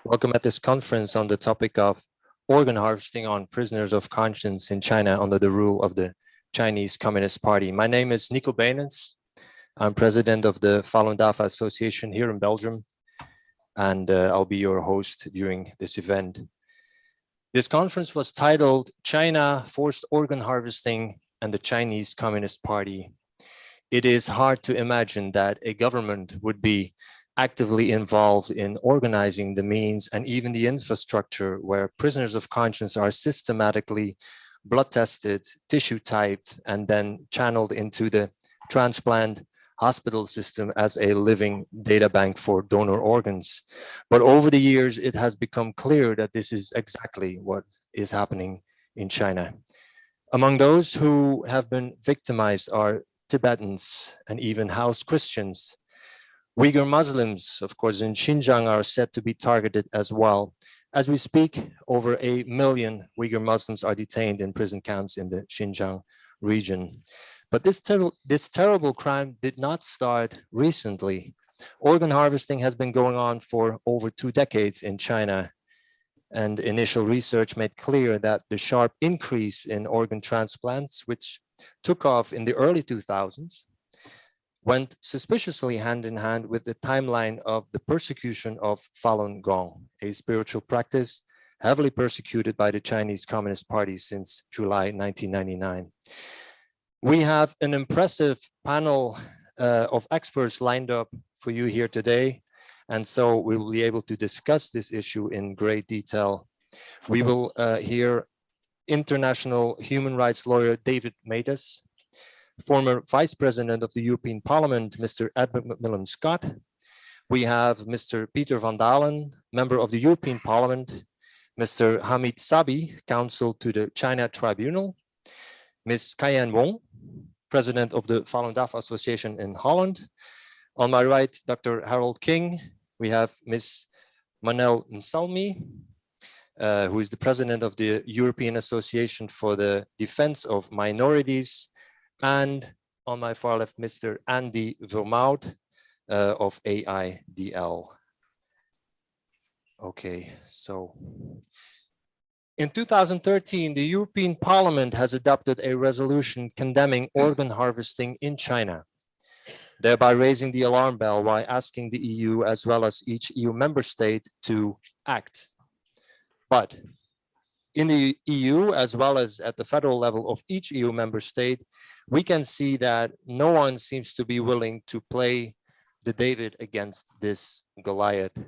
Welcome at this conference on the topic of organ harvesting on prisoners of conscience in China under the rule of the Chinese Communist Party. My name is Nico Benens. I'm president of the Falun Dafa Association here in Belgium, and I'll be your host during this event. This conference was titled China, Forced Organ Harvesting and the Chinese Communist Party. It is hard to imagine that a government would be actively involved in organizing the means and even the infrastructure where prisoners of conscience are systematically blood tested, tissue typed, and then channeled into the transplant hospital system as a living data bank for donor organs. But over the years, it has become clear that this is exactly what is happening in China. Among those who have been victimized are Tibetans and even house Christians. Uyghur Muslims, of course, in Xinjiang are said to be targeted as well. As we speak, over 1 million Uyghur Muslims are detained in prison camps in the Xinjiang region. But this terrible crime did not start recently. Organ harvesting has been going on for over 2 decades in China. And initial research made clear that the sharp increase in organ transplants, which took off in the early 2000s, went suspiciously hand in hand with the timeline of the persecution of Falun Gong, a spiritual practice heavily persecuted by the Chinese Communist Party since July 1999. We have an impressive panel of experts lined up for you here today, and so we will be able to discuss this issue in great detail. We will hear international human rights lawyer David Matas, former Vice President of the European Parliament, Mr. Edmond Scott. We have Mr. Peter van Dalen, member of the European Parliament, Mr. Hamid Sabi, counsel to the China Tribunal, Ms. Cayenne Wong, President of the Falun Dafa Association in Holland. On my right, Dr. Harold King. We have Ms. Manel Msalmi, who is the President of the European Association for the Defense of Minorities. And on my far left, Mr. Andy Vermaud of AIDL. Okay, so in 2013, the European Parliament has adopted a resolution condemning organ harvesting in China, thereby raising the alarm bell by asking the EU as well as each EU member state to act. But in the EU, as well as at the federal level of each EU member state, we can see that no one seems to be willing to play the David against this Goliath.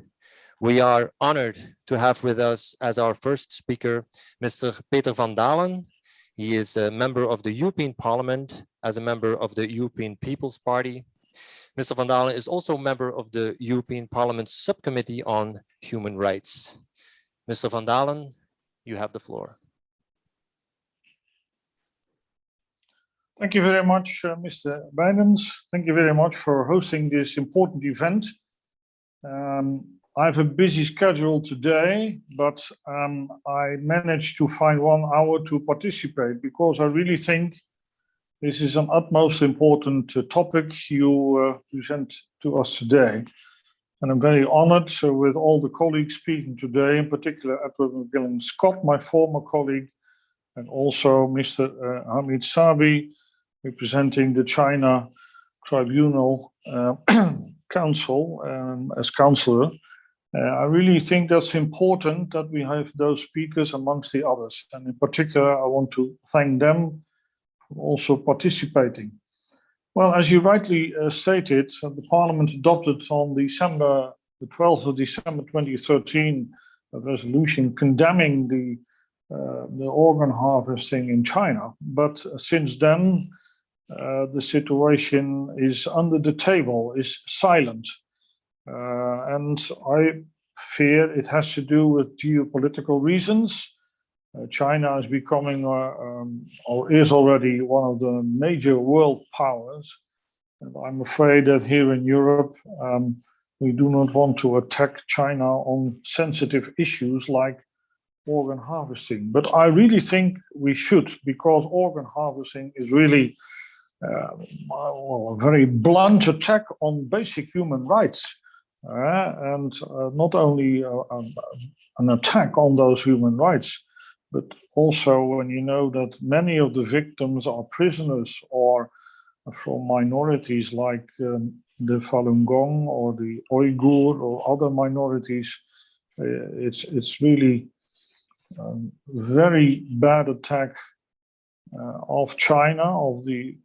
We are honored to have with us as our first speaker, Mr. Peter van Dalen. He is a member of the European Parliament as a member of the European People's Party. Mr. van Dalen is also a member of the European Parliament's Subcommittee on Human Rights. Mr. van Dalen, you have the floor. Thank you very much, Mr. Benens. Thank you very much for hosting this important event. I have a busy schedule today, but I managed to find 1 hour to participate because I really think this is an utmost important topic you present to us today. And I'm very honored with all the colleagues speaking today, in particular Edmond Scott, my former colleague, and also Mr. Hamid Sabi, representing the China Tribunal Council as counselor. I really think that's important that we have those speakers amongst the others. And in particular, I want to thank them for also participating. Well, as you rightly stated, the Parliament adopted on the 12th of December 2013 a resolution condemning the organ harvesting in China. But since then, the situation is under the table, is silent. And I fear it has to do with geopolitical reasons. China is becoming or is already one of the major world powers. And I'm afraid that here in Europe, we do not want to attack China on sensitive issues like organ harvesting. But I really think we should, because organ harvesting is really a very blunt attack on basic human rights. and not only an attack on those human rights, but also when you know that many of the victims are prisoners or from minorities like the Falun Gong or the Uyghur or other minorities, it's really very bad attack of China, of the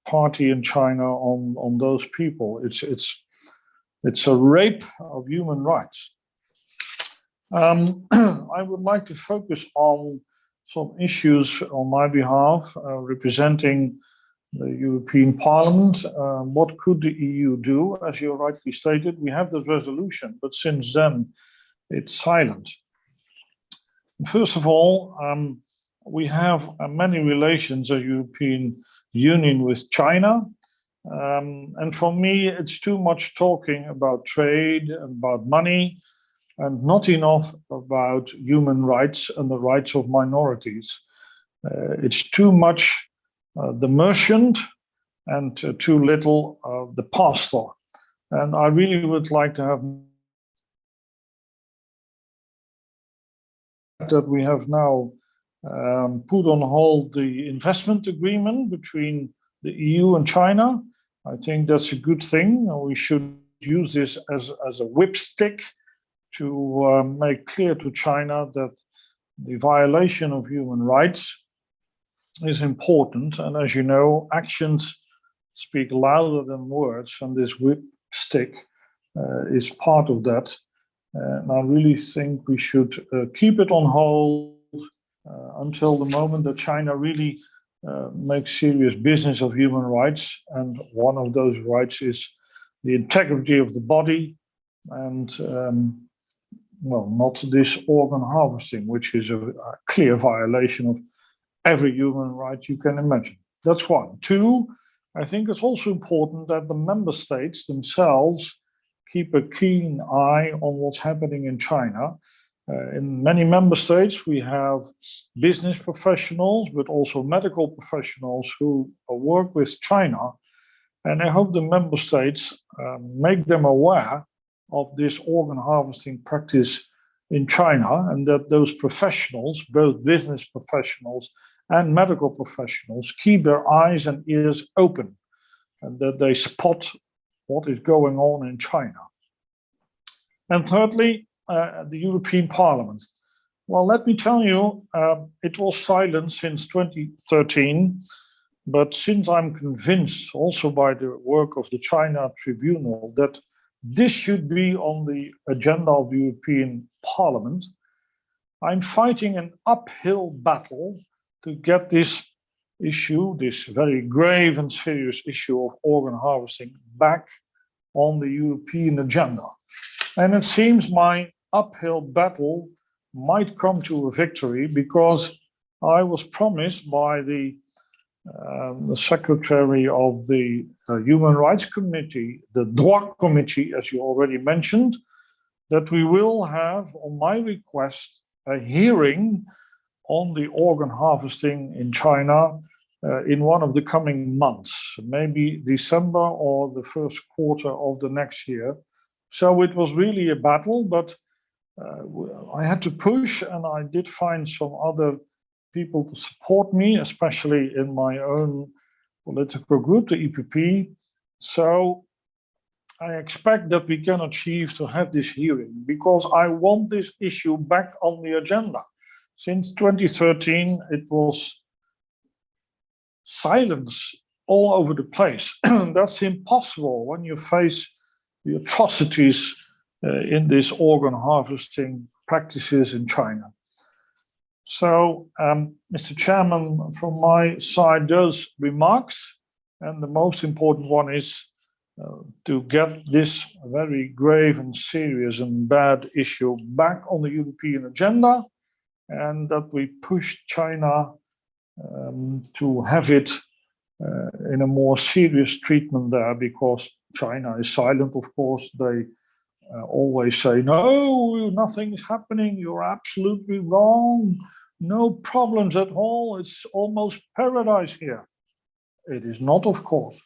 party in China on those people. It's a rape of human rights. I would like to focus on some issues on my behalf, representing the European Parliament. What could the EU do? As you rightly stated, we have this resolution, but since then it's silent. First of all, we have many relations as European Union with China. And for me, it's too much talking about trade, about money, and not enough about human rights and the rights of minorities. It's too much the merchant and too little the pastor. And I really would like to have that we have now put on hold the investment agreement between the EU and China. I think that's a good thing. We should use this as a whipstick to make clear to China that the violation of human rights is important. And as you know, actions speak louder than words, and this whipstick is part of that. And I really think we should keep it on hold until the moment that China really makes serious business of human rights. And one of those rights is the integrity of the body and, well, not this organ harvesting, which is a clear violation of every human right you can imagine. That's one. Two, I think it's also important that the member states themselves keep a keen eye on what's happening in China. In many member states, we have business professionals, but also medical professionals who work with China. And I hope the member states make them aware of this organ harvesting practice in China, and that those professionals, both business professionals and medical professionals, keep their eyes and ears open, and that they spot what is going on in China. And thirdly, the European Parliament. Well, let me tell you, it was silent since 2013, but since I'm convinced also by the work of the China Tribunal that this should be on the agenda of the European Parliament, I'm fighting an uphill battle to get this issue, this very grave and serious issue of organ harvesting, back on the European agenda. And it seems my uphill battle might come to a victory, because I was promised by the secretary of the Human Rights Committee, the Droit Committee, as you already mentioned, that we will have, on my request, a hearing on the organ harvesting in China in one of the coming months, maybe December or the first quarter of the next year. So it was really a battle, but I had to push, and I did find some other people to support me, especially in my own political group, the EPP. So I expect that we can achieve to have this hearing, because I want this issue back on the agenda. Since 2013, it was silence all over the place. That's impossible when you face the atrocities in this organ harvesting practices in China. So, Mr. Chairman, from my side, those remarks, and the most important one is to get this very grave and serious and bad issue back on the European agenda, and that we push China to have it in a more serious treatment there, because China is silent, of course. They always say, no, nothing is happening, you're absolutely wrong, no problems at all, it's almost paradise here. It is not, of course.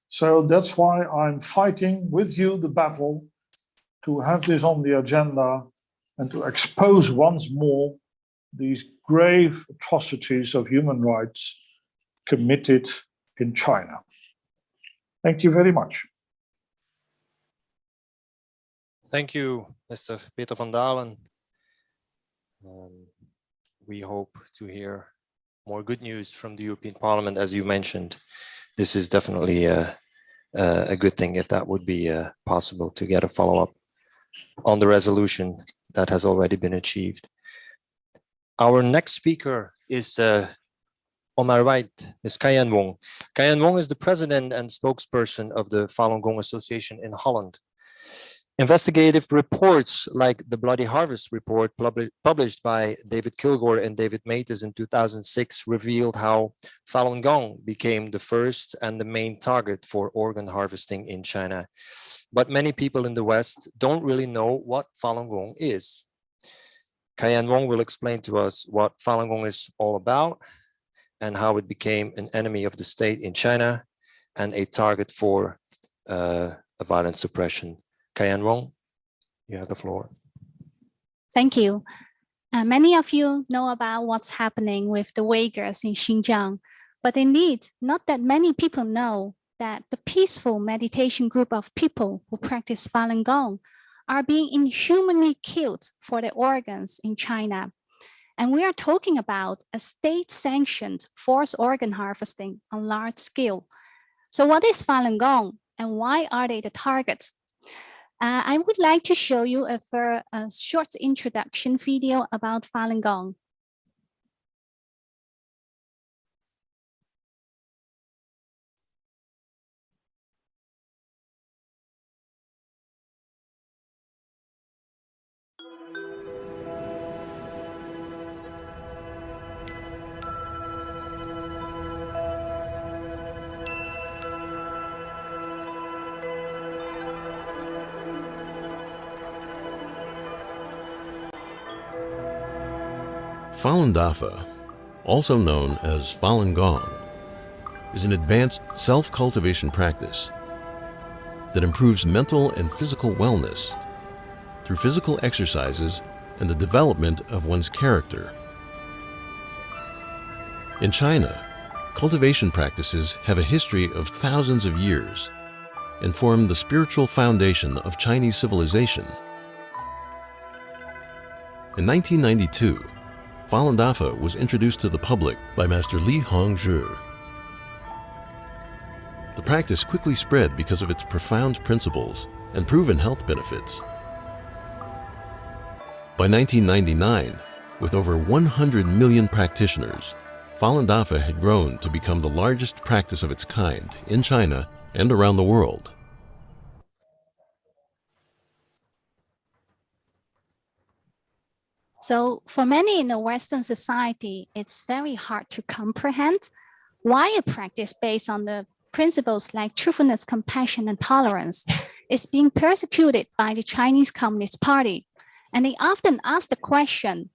So that's why I'm fighting with you the battle to have this on the agenda and to expose once more these grave atrocities of human rights committed in China. Thank you very much. Thank you, Mr. Peter van Dalen. We hope to hear more good news from the European Parliament, as you mentioned. This is definitely a good thing if that would be possible to get a follow-up on the resolution that has already been achieved. Our next speaker is on my right, Ms. Cayenne Wong. Cayenne Wong is the president and spokesperson of the Falun Gong Association in Holland. Investigative reports like the Bloody Harvest report published by David Kilgore and David Matus in 2006 revealed how Falun Gong became the first and the main target for organ harvesting in China. But many people in the West don't really know what Falun Gong is. Cayenne Wong will explain to us what Falun Gong is all about and how it became an enemy of the state in China and a target for violent suppression. Cayenne Wong, you have the floor. Thank you. Many of you know about what's happening with the Uyghurs in Xinjiang, but indeed, not that many people know that the peaceful meditation group of people who practice Falun Gong are being inhumanly killed for their organs in China. And we are talking about a state-sanctioned forced organ harvesting on large scale. So what is Falun Gong and why are they the targets? I would like to show you a short introduction video about Falun Gong. Falun Dafa, also known as Falun Gong, is an advanced self-cultivation practice that improves mental and physical wellness through physical exercises and the development of one's character. In China, cultivation practices have a history of thousands of years and form the spiritual foundation of Chinese civilization. In 1992, Falun Dafa was introduced to the public by Master Li Hongzhi. The practice quickly spread because of its profound principles and proven health benefits. By 1999, with over 100 million practitioners, Falun Dafa had grown to become the largest practice of its kind in China and around the world. So for many in the Western society, it's very hard to comprehend why a practice based on the principles like truthfulness, compassion, and tolerance is being persecuted by the Chinese Communist Party. And they often ask the question,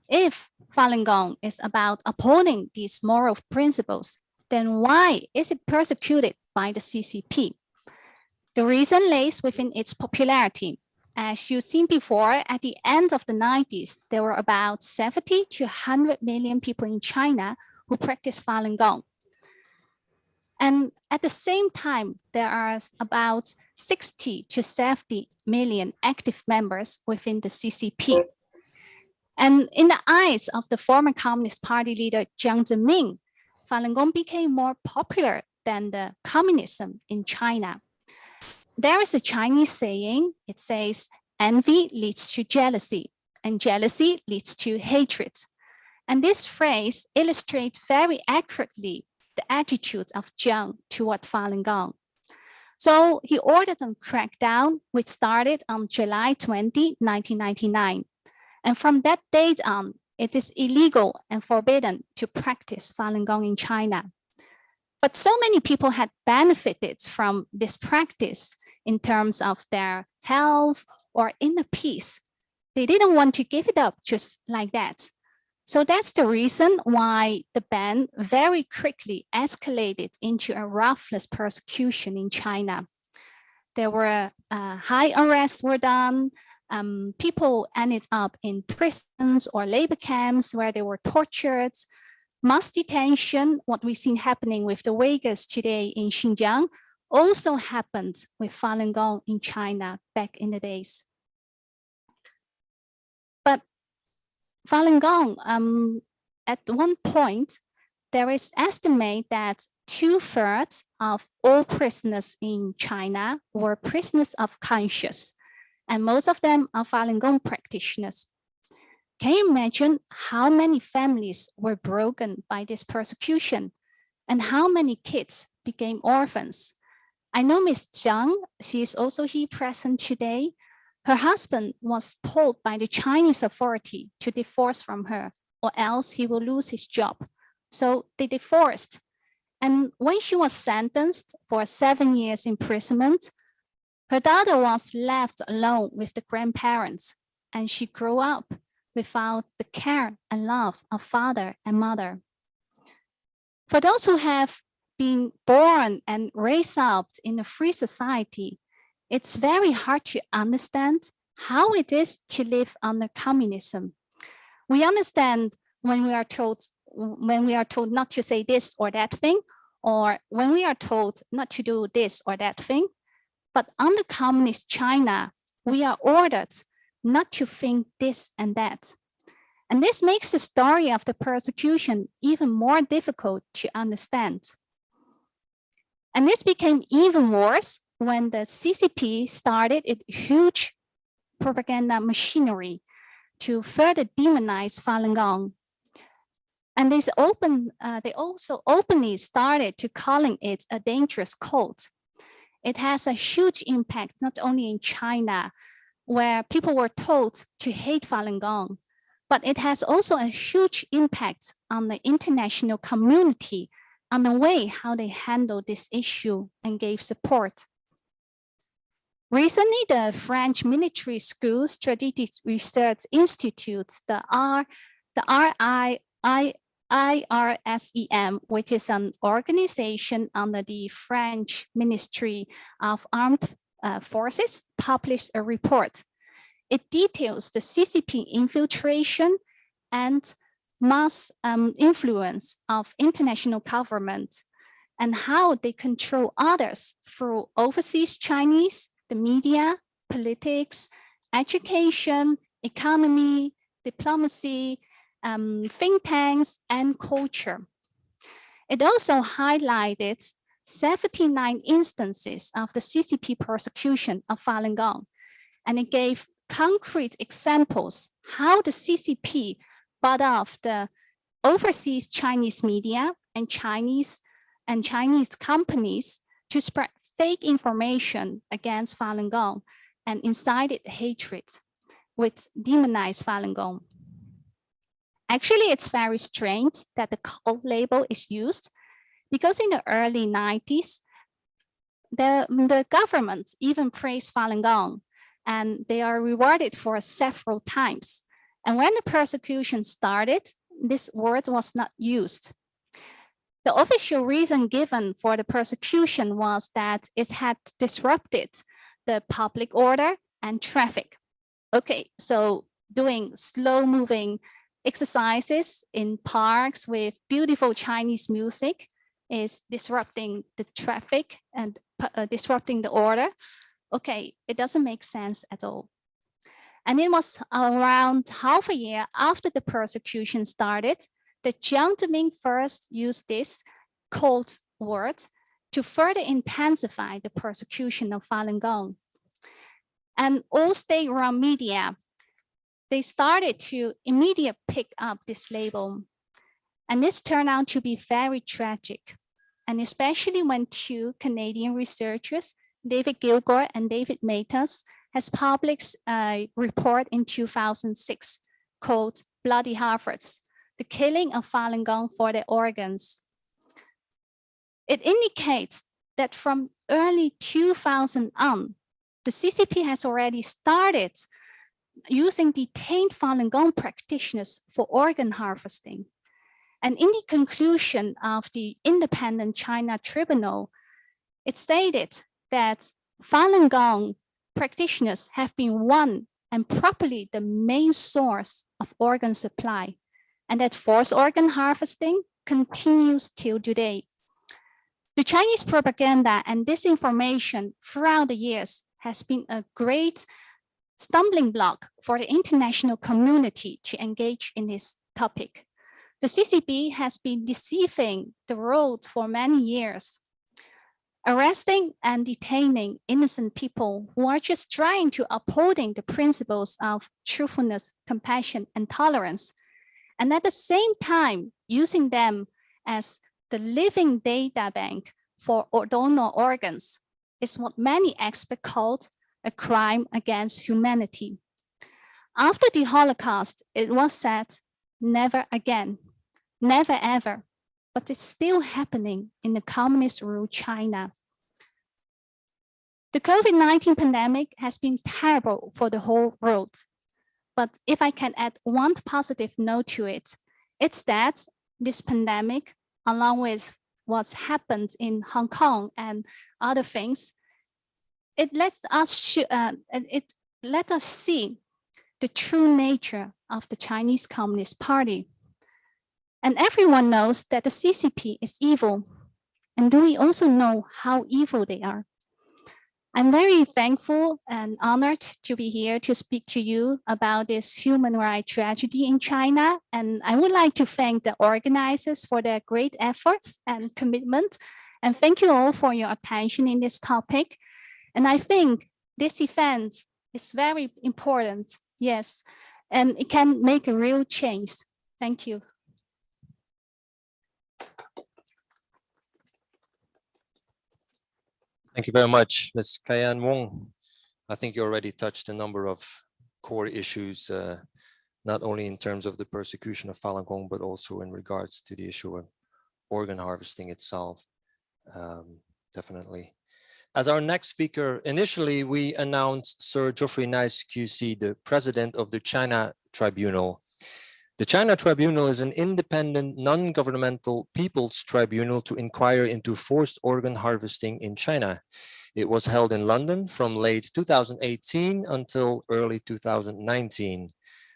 if Falun Gong is about upholding these moral principles, then why is it persecuted by the CCP? The reason lays within its popularity. As you've seen before, at the end of the 90s, there were about 70 to 100 million people in China who practice Falun Gong. And at the same time, there are about 60 to 70 million active members within the CCP. And in the eyes of the former Communist Party leader Jiang Zemin, Falun Gong became more popular than the communism in China. There is a Chinese saying, it says, envy leads to jealousy, and jealousy leads to hatred. And this phrase illustrates very accurately the attitude of Jiang toward Falun Gong. So he ordered a crackdown, which started on July 20, 1999. And from that date on, it is illegal and forbidden to practice Falun Gong in China. But so many people had benefited from this practice in terms of their health or inner peace. They didn't want to give it up just like that. So that's the reason why the ban very quickly escalated into a ruthless persecution in China. There were high arrests were done. People ended up in prisons or labor camps where they were tortured. Mass detention, what we've seen happening with the Uyghurs today in Xinjiang, also happened with Falun Gong in China back in the days. But Falun Gong, at one point, there is estimate that 2/3 of all prisoners in China were prisoners of conscience, and most of them are Falun Gong practitioners. Can you imagine how many families were broken by this persecution and how many kids became orphans? I know Ms. Zhang, she is also here present today. Her husband was told by the Chinese authority to divorce from her or else he will lose his job. So they divorced. And when she was sentenced for 7 years imprisonment, her daughter was left alone with the grandparents, and she grew up without the care and love of father and mother. For those who have been born and raised up in a free society, it's very hard to understand how it is to live under communism. We understand when we are told not to say this or that thing, or when we are told not to do this or that thing. But under communist China, we are ordered not to think this and that. And this makes the story of the persecution even more difficult to understand. And this became even worse when the CCP started its huge propaganda machinery to further demonize Falun Gong. And they also openly started to calling it a dangerous cult. It has a huge impact, not only in China, where people were told to hate Falun Gong, but it has also a huge impact on the international community on the way how they handled this issue and gave support. Recently, the French Military School Strategic Research Institute, the IRSEM, which is an organization under the French Ministry of Armed Forces, published a report. It details the CCP infiltration and mass influence of international government and how they control others through overseas Chinese, the media, politics, education, economy, diplomacy, think tanks, and culture. It also highlighted 79 instances of the CCP persecution of Falun Gong, and it gave concrete examples how the CCP bought off the overseas Chinese media and Chinese companies to spread fake information against Falun Gong and incited hatred, which demonized Falun Gong. Actually, it's very strange that the cult label is used because in the early 90s, the government even praised Falun Gong and they are rewarded for several times. And when the persecution started, this word was not used. The official reason given for the persecution was that it had disrupted the public order and traffic. Okay, so doing slow-moving exercises in parks with beautiful Chinese music is disrupting the traffic and disrupting the order. Okay, it doesn't make sense at all. And it was around half a year after the persecution started that Jiang Zemin first used this cult word to further intensify the persecution of Falun Gong. And all state-run media, they started to immediately pick up this label. And this turned out to be very tragic. And especially when two Canadian researchers, David Gilgore and David Matas, has published a report in 2006 called Bloody Harvests, the killing of Falun Gong for their organs. It indicates that from early 2000 on, the CCP has already started using detained Falun Gong practitioners for organ harvesting. And in the conclusion of the independent China Tribunal, it stated that Falun Gong practitioners have been one and properly the main source of organ supply, and that forced organ harvesting continues till today. The Chinese propaganda and disinformation throughout the years has been a great stumbling block for the international community to engage in this topic. The CCP has been deceiving the world for many years, arresting and detaining innocent people who are just trying to upholding the principles of truthfulness, compassion, and tolerance, and at the same time using them as the living data bank for donor organs is what many experts called a crime against humanity. After the Holocaust, it was said, never again, never ever, but it's still happening in the communist-ruled China. The COVID-19 pandemic has been terrible for the whole world. But if I can add one positive note to it, it's that this pandemic, along with what's happened in Hong Kong and other things, it lets us see the true nature of the Chinese Communist Party. And everyone knows that the CCP is evil. And do we also know how evil they are? I'm very thankful and honored to be here to speak to you about this human rights tragedy in China. And I would like to thank the organizers for their great efforts and commitment. And thank you all for your attention in this topic. And I think this event is very important, yes, and it can make a real change. Thank you. Thank you very much, Ms. Kayan Wong. I think you already touched a number of core issues, not only in terms of the persecution of Falun Gong, but also in regards to the issue of organ harvesting itself, definitely. As our next speaker, initially we announced Sir Geoffrey Nice QC, the president of the China Tribunal. The China Tribunal is an independent, non-governmental people's tribunal to inquire into forced organ harvesting in China. It was held in London from late 2018 until early 2019.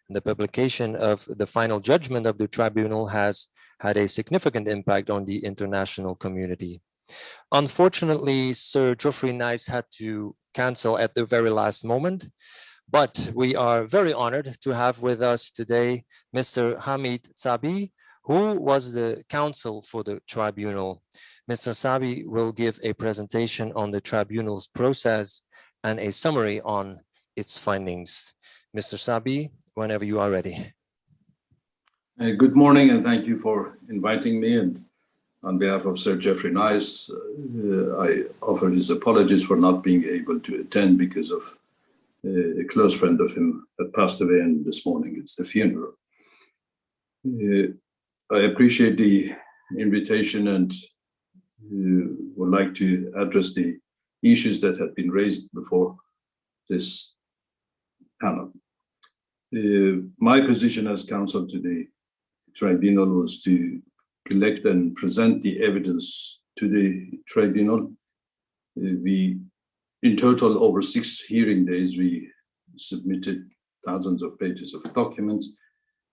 The publication of the final judgment of the tribunal has had a significant impact on the international community. Unfortunately, Sir Geoffrey Nice had to cancel at the very last moment, but we are very honored to have with us today Mr. Hamid Tsabi, who was the counsel for the tribunal. Mr. Tsabi will give a presentation on the tribunal's process and a summary on its findings. Mr. Tsabi, whenever you are ready. Good morning, and thank you for inviting me. And on behalf of Sir Geoffrey Nice, I offer his apologies for not being able to attend because of a close friend of him that passed away, and this morning it's the funeral. I appreciate the invitation and would like to address the issues that have been raised before this panel. My position as counsel to the tribunal was to collect and present the evidence to the tribunal. In total, over 6 hearing days, we submitted thousands of pages of documents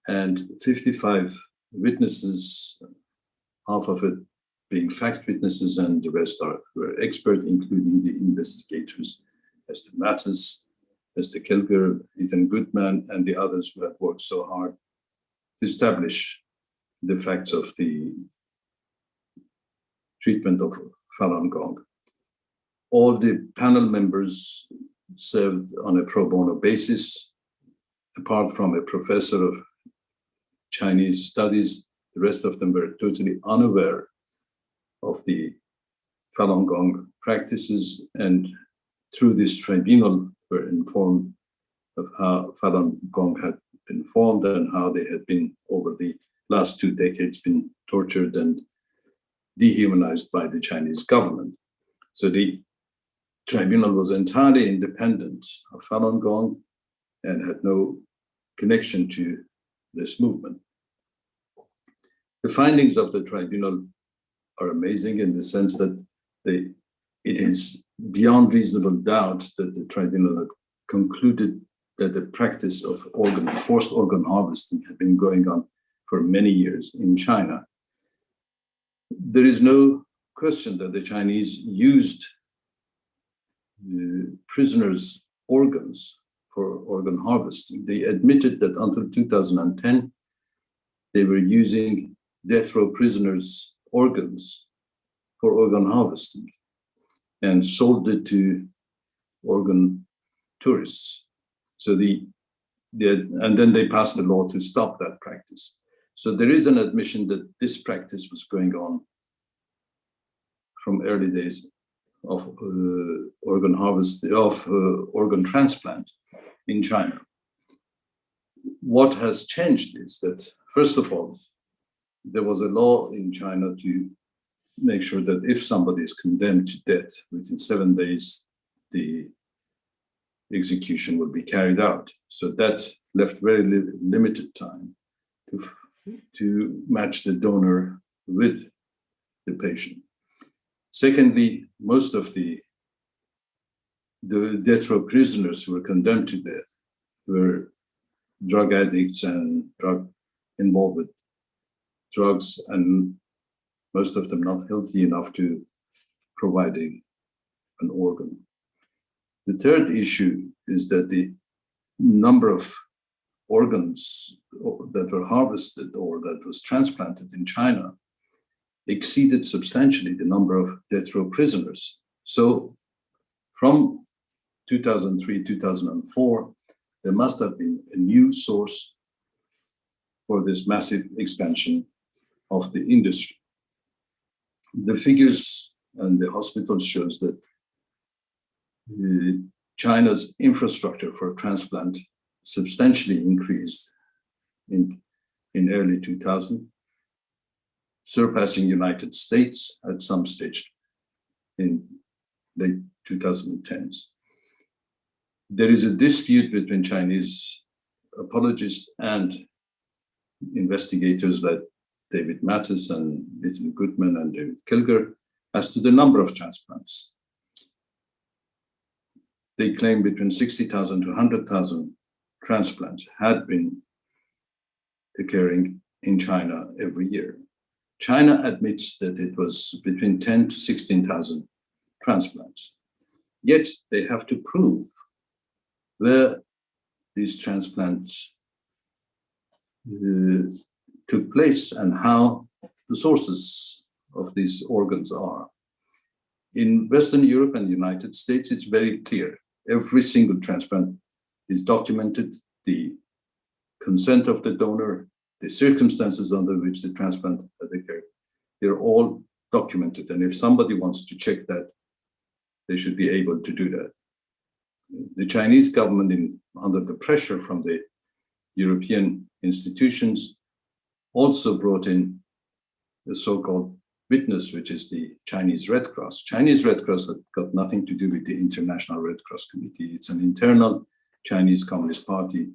and 55 witnesses, half of it being fact witnesses and the rest were expert, including the investigators, Mr. Mattis, Mr. Kelger, Ethan Goodman, and the others who have worked so hard to establish the facts of the treatment of Falun Gong. All the panel members served on a pro bono basis. Apart from a professor of Chinese studies, the rest of them were totally unaware of the Falun Gong practices, and through this tribunal were informed of how Falun Gong had been formed and how they had been, over the last 2 decades, been tortured and dehumanized by the Chinese government. So the tribunal was entirely independent of Falun Gong and had no connection to this movement. The findings of the tribunal are amazing in the sense that it is beyond reasonable doubt that the tribunal had concluded that the practice of forced organ harvesting had been going on for many years in China. There is no question that the Chinese used prisoners' organs for organ harvesting. They admitted that until 2010, they were using death row prisoners' organs for organ harvesting and sold it to organ tourists. So and then they passed a law to stop that practice. So there is an admission that this practice was going on from early days of organ harvest, of organ transplant in China. What has changed is that, first of all, there was a law in China to make sure that if somebody is condemned to death, within 7 days, the execution will be carried out. So that left very limited time to match the donor with the patient. Secondly, most of the death row prisoners who were condemned to death were drug addicts and involved with drugs, and most of them not healthy enough to provide an organ. The third issue is that the number of organs that were harvested or that was transplanted in China exceeded substantially the number of death row prisoners. So from 2003, 2004, there must have been a new source for this massive expansion of the industry. The figures and the hospital shows that China's infrastructure for transplant substantially increased in early 2000, surpassing United States at some stage in late 2010s. There is a dispute between Chinese apologists and investigators like David Mattis and Nathan Goodman and David Kilger as to the number of transplants. They claim between 60,000 to 100,000 transplants had been occurring in China every year. China admits that it was between 10 to 16,000 transplants. Yet they have to prove where these transplants took place and how the sources of these organs are. In Western Europe and the United States, it's very clear. Every single transplant is documented, the consent of the donor, the circumstances under which the transplant had occurred. They're all documented. And if somebody wants to check that, they should be able to do that. The Chinese government, under the pressure from the European institutions, also brought in the so-called witness, which is the Chinese Red Cross. Chinese Red Cross had got nothing to do with the International Red Cross Committee. It's an internal Chinese Communist Party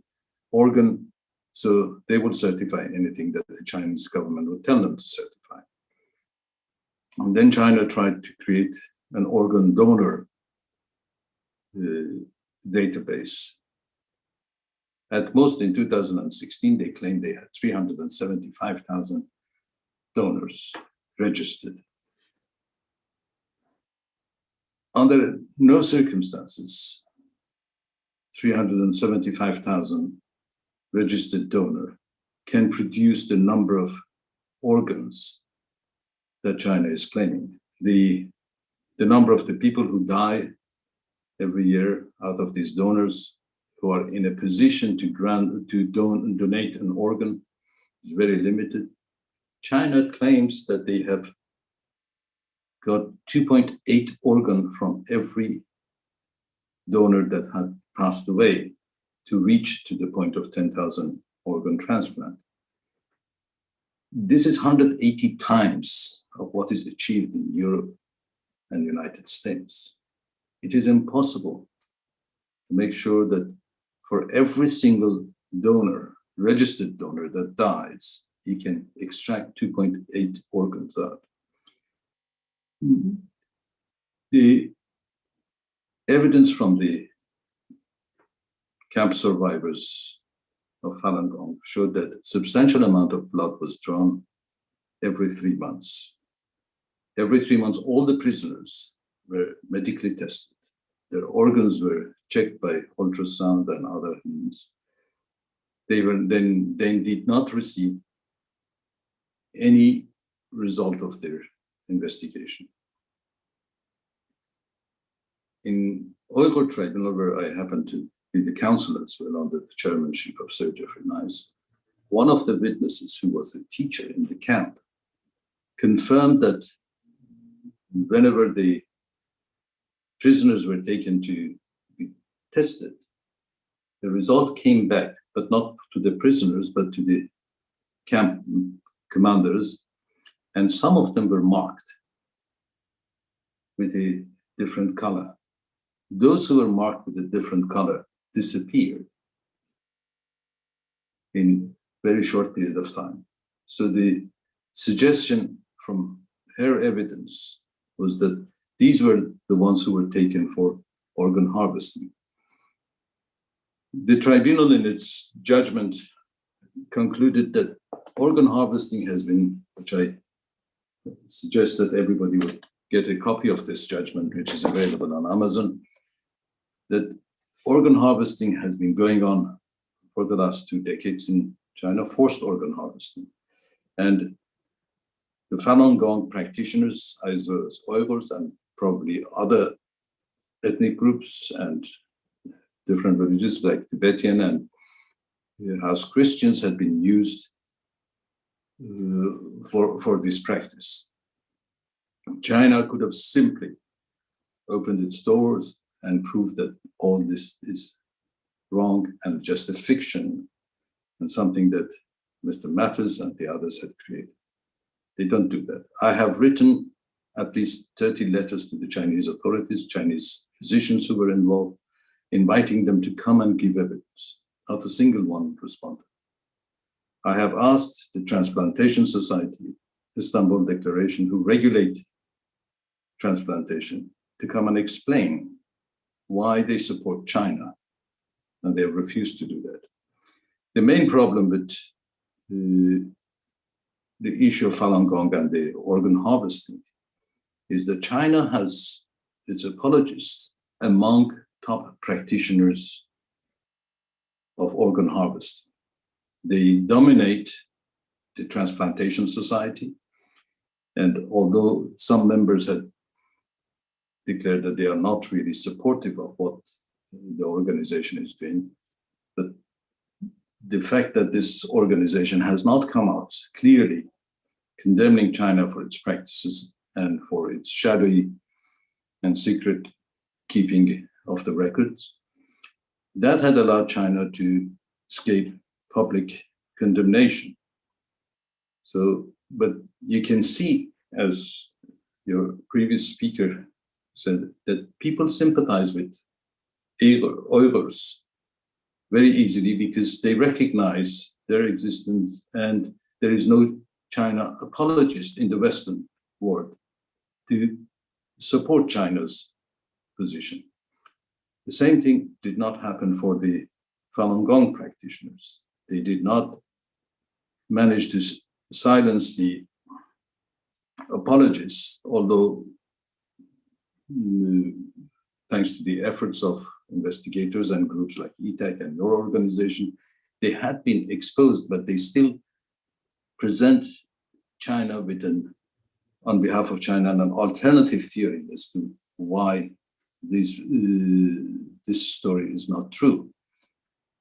organ, so they would certify anything that the Chinese government would tell them to certify. And then China tried to create an organ donor database. At most in 2016, they claimed they had 375,000 donors registered. Under no circumstances, 375,000 registered donor can produce the number of organs that China is claiming. The number of the people who die every year out of these donors who are in a position to donate an organ is very limited. China claims that they have got 2.8 organs from every donor that had passed away to reach to the point of 10,000 organ transplant. This is 180 times of what is achieved in Europe and the United States. It is impossible to make sure that for every single donor, registered donor that dies, he can extract 2.8 organs out. The evidence from the camp survivors of Falun Gong showed that a substantial amount of blood was drawn every 3 months. Every 3 months, all the prisoners were medically tested. Their organs were checked by ultrasound and other means. They did not receive any result of their investigation. In Uyghur Tribunal, where I happened to be the counsel as well under the chairmanship of Sir Geoffrey Nice, one of the witnesses who was a teacher in the camp confirmed that whenever the prisoners were taken to be tested, the result came back, but not to the prisoners, but to the camp commanders, and some of them were marked with a different color. Those who were marked with a different color disappeared in a very short period of time. So the suggestion from her evidence was that these were the ones who were taken for organ harvesting. The tribunal in its judgment concluded that organ harvesting has been, which I suggest that everybody would get a copy of this judgment, which is available on Amazon, that organ harvesting has been going on for the last 2 decades in China, forced organ harvesting. And the Falun Gong practitioners, as well as Uyghurs and probably other ethnic groups and different religions like Tibetan and House Christians, had been used for this practice. China could have simply opened its doors and proved that all this is wrong and just a fiction and something that Mr. Matters and the others had created. They don't do that. I have written at least 30 letters to the Chinese authorities, Chinese physicians who were involved, inviting them to come and give evidence. Not a single one responded. I have asked the Transplantation Society, Istanbul Declaration, who regulate transplantation, to come and explain why they support China, and they have refused to do that. The main problem with the issue of Falun Gong and the organ harvesting is that China has its apologists among top practitioners of organ harvesting. They dominate the Transplantation Society, and although some members had declared that they are not really supportive of what the organization is doing, but the fact that this organization has not come out clearly condemning China for its practices and for its shadowy and secret keeping of the records, that had allowed China to escape public condemnation. So, but you can see, as your previous speaker said, that people sympathize with Uyghurs very easily because they recognize their existence, and there is no China apologist in the Western world to support China's position. The same thing did not happen for the Falun Gong practitioners. They did not manage to silence the apologists, although thanks to the efforts of investigators and groups like ETAC and your organization, they had been exposed, but they still present China with on behalf of China, an alternative theory as to why this story is not true.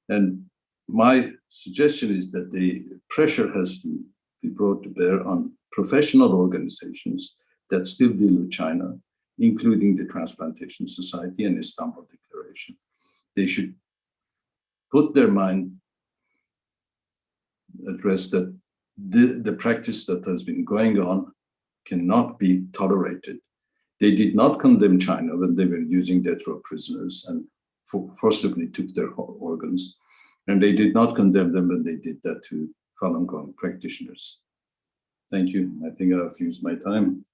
And my suggestion is that the pressure has to be brought to bear on professional organizations that still deal with China, including the Transplantation Society and Istanbul Declaration. They should put their mind at rest that the practice that has been going on cannot be tolerated. They did not condemn China when they were using death row prisoners and forcibly took their organs. And they did not condemn them when they did that to Falun Gong practitioners. Thank you. I think I've used my time.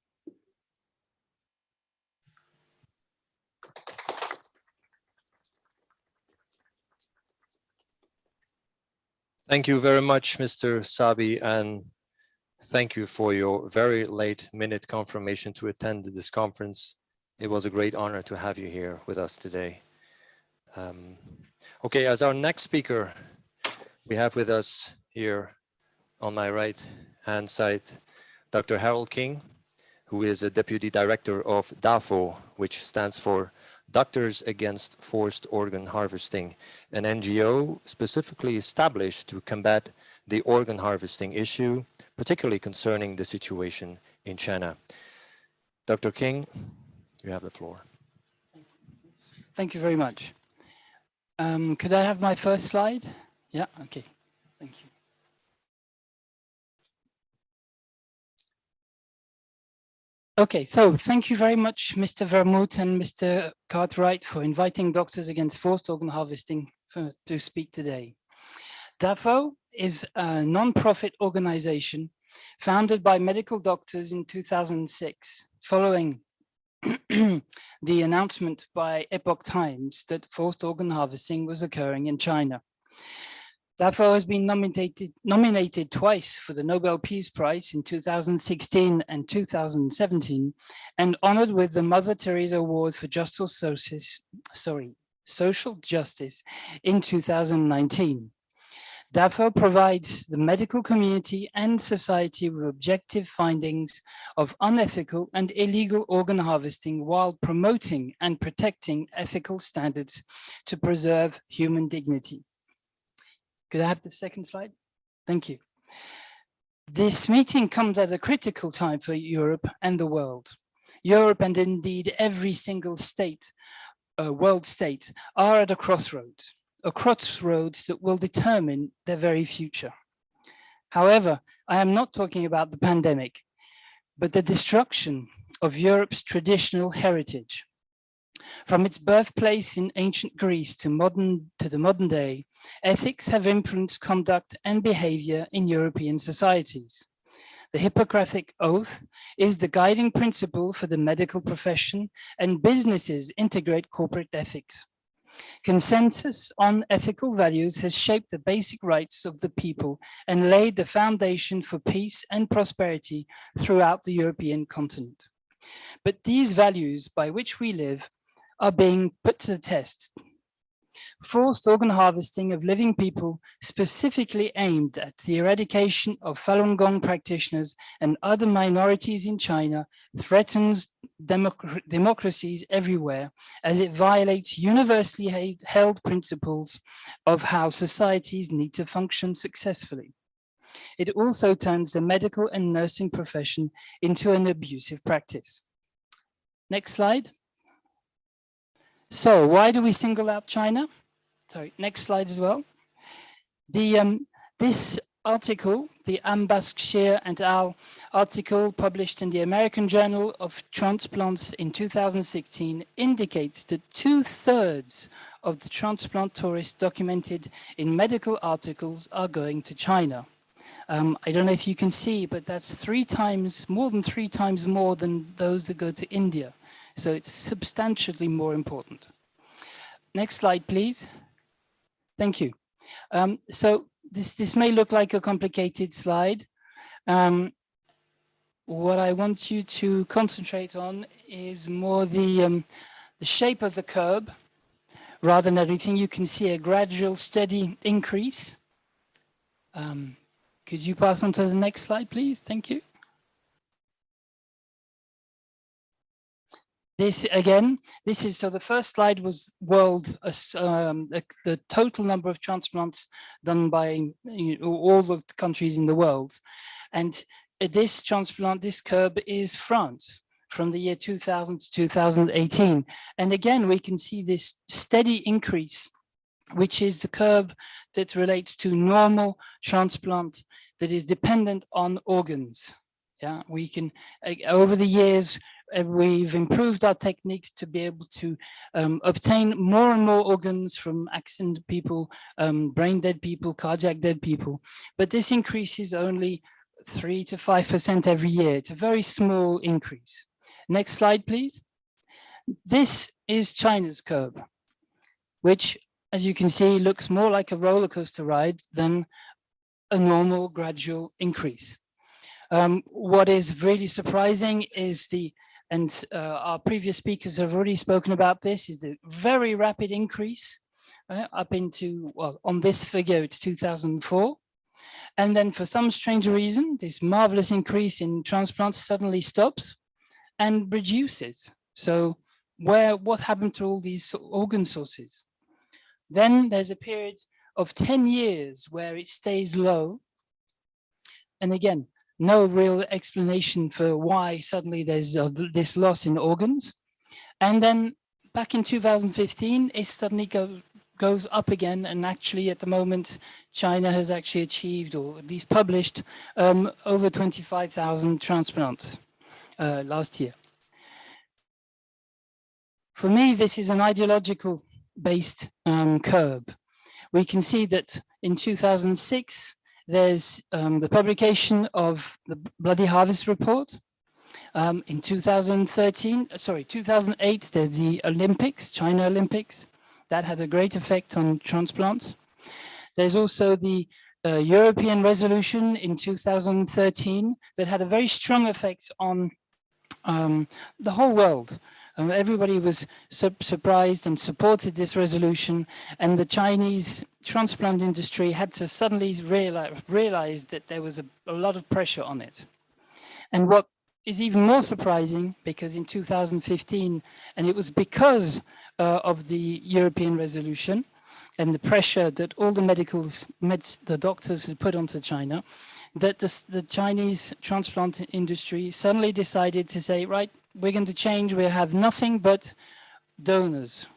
Thank you very much, Mr. Sabi, and thank you for your very late minute confirmation to attend this conference. It was a great honor to have you here with us today. Okay, as our next speaker, we have with us here on my right hand side, Dr. Harold King, who is a Deputy Director of DAFO, which stands for Doctors Against Forced Organ Harvesting, an NGO specifically established to combat the organ harvesting issue, particularly concerning the situation in China. Dr. King, you have the floor. Thank you very much. Could I have my first slide? Yeah, okay, thank you. Okay, so thank you very much, Mr. Vermouth and Mr. Cartwright, for inviting Doctors Against Forced Organ Harvesting to speak today. DAFO is a non-profit organization founded by medical doctors in 2006, following the announcement by Epoch Times that forced organ harvesting was occurring in China. DAFO has been nominated twice for the Nobel Peace Prize in 2016 and 2017, and honored with the Mother Teresa Award for Social Justice in 2019. DAFO provides the medical community and society with objective findings of unethical and illegal organ harvesting while promoting and protecting ethical standards to preserve human dignity. Could I have the second slide? Thank you. This meeting comes at a critical time for Europe and the world. Europe and indeed every single state, world state, are at a crossroads that will determine their very future. However, I am not talking about the pandemic, but the destruction of Europe's traditional heritage. From its birthplace in ancient Greece to the modern day, ethics have influenced conduct and behavior in European societies. The Hippocratic Oath is the guiding principle for the medical profession, and businesses integrate corporate ethics. Consensus on ethical values has shaped the basic rights of the people and laid the foundation for peace and prosperity throughout the European continent. But these values by which we live are being put to the test. Forced organ harvesting of living people, specifically aimed at the eradication of Falun Gong practitioners and other minorities in China, threatens democracies everywhere, as it violates universally held principles of how societies need to function successfully. It also turns the medical and nursing profession into an abusive practice. Next slide. So why do we single out China? Sorry, next slide as well. This article, the Ambassador et al. Article published in the American Journal of Transplants in 2016 indicates that 2/3 of the transplant tourists documented in medical articles are going to China. I don't know if you can see, but that's more than three times more than those that go to India. So it's substantially more important. Next slide, please. Thank you. So this may look like a complicated slide. What I want you to concentrate on is more the shape of the curve rather than anything. You can see a gradual, steady increase. Could you pass on to the next slide, please? Thank you. This again, so the first slide was the total number of transplants done by all the countries in the world. And this curve is France from the year 2000 to 2018. And again, we can see this steady increase, which is the curve that relates to normal transplant that is dependent on organs. Yeah, we can, over the years, we've improved our techniques to be able to obtain more and more organs from accident people, brain dead people, cardiac dead people. But this increases only 3 to 5% every year. It's a very small increase. Next slide, please. This is China's curve, which, as you can see, looks more like a roller coaster ride than a normal gradual increase. What is really surprising is our previous speakers have already spoken about this, is the very rapid increase up into, well, on this figure, it's 2004. And then for some strange reason, this marvelous increase in transplants suddenly stops and reduces. So what happened to all these organ sources? Then there's a period of 10 years where it stays low. And again, no real explanation for why suddenly there's this loss in organs. And then back in 2015, it suddenly goes up again. And actually at the moment, China has actually achieved, or at least published, over 25,000 transplants last year. For me, this is an ideological based curve. We can see that in 2006, there's the publication of the Bloody Harvest Report. In 2008, there's the Olympics, China Olympics. That had a great effect on transplants. There's also the European resolution in 2013 that had a very strong effect on the whole world. Everybody was surprised and supported this resolution, and the Chinese transplant industry had to suddenly realize that there was a lot of pressure on it. And what is even more surprising, because in 2015, and it was because of the European resolution and the pressure that all the doctors had put onto China, that the Chinese transplant industry suddenly decided to say, right, we're going to change, we have nothing but donors,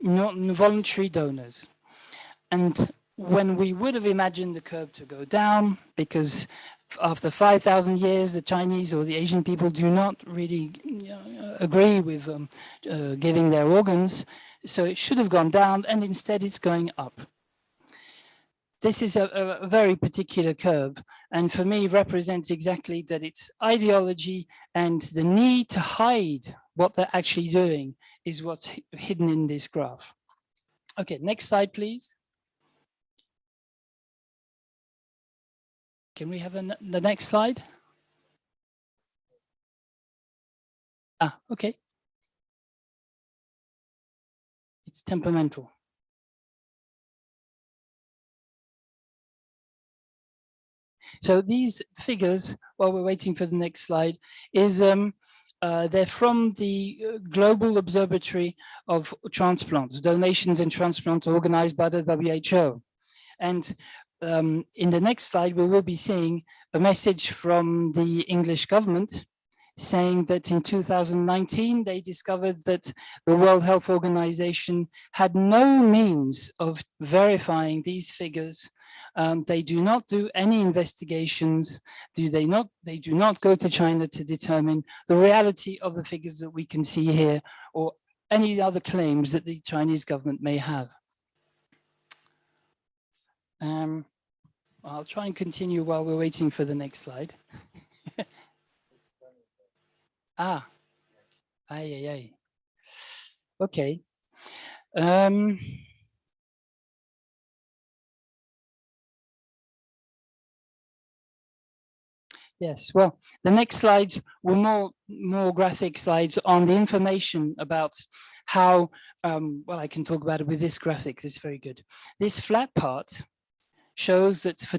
not voluntary donors. And when we would have imagined the curve to go down, because after 5,000 years, the Chinese or the Asian people do not really agree with giving their organs, so it should have gone down, and instead it's going up. This is a very particular curve, and for me represents exactly that it's ideology and the need to hide what they're actually doing is what's hidden in this graph. Okay, next slide, please. Can we have the next slide? Ah, okay. It's temperamental. So these figures, while we're waiting for the next slide, is they're from the Global Observatory of Transplants, Donations and Transplants organized by the WHO. And in the next slide, we will be seeing a message from the English government saying that in 2019, they discovered that the World Health Organization had no means of verifying these figures. They do not do any investigations. They do not go to China to determine the reality of the figures that we can see here, or any other claims that the Chinese government may have. I'll try and continue while we're waiting for the next slide. Okay. Yes, well, the next slides were more graphic slides on the information about how, well, I can talk about it with this graphic, this is very good. This flat part shows that for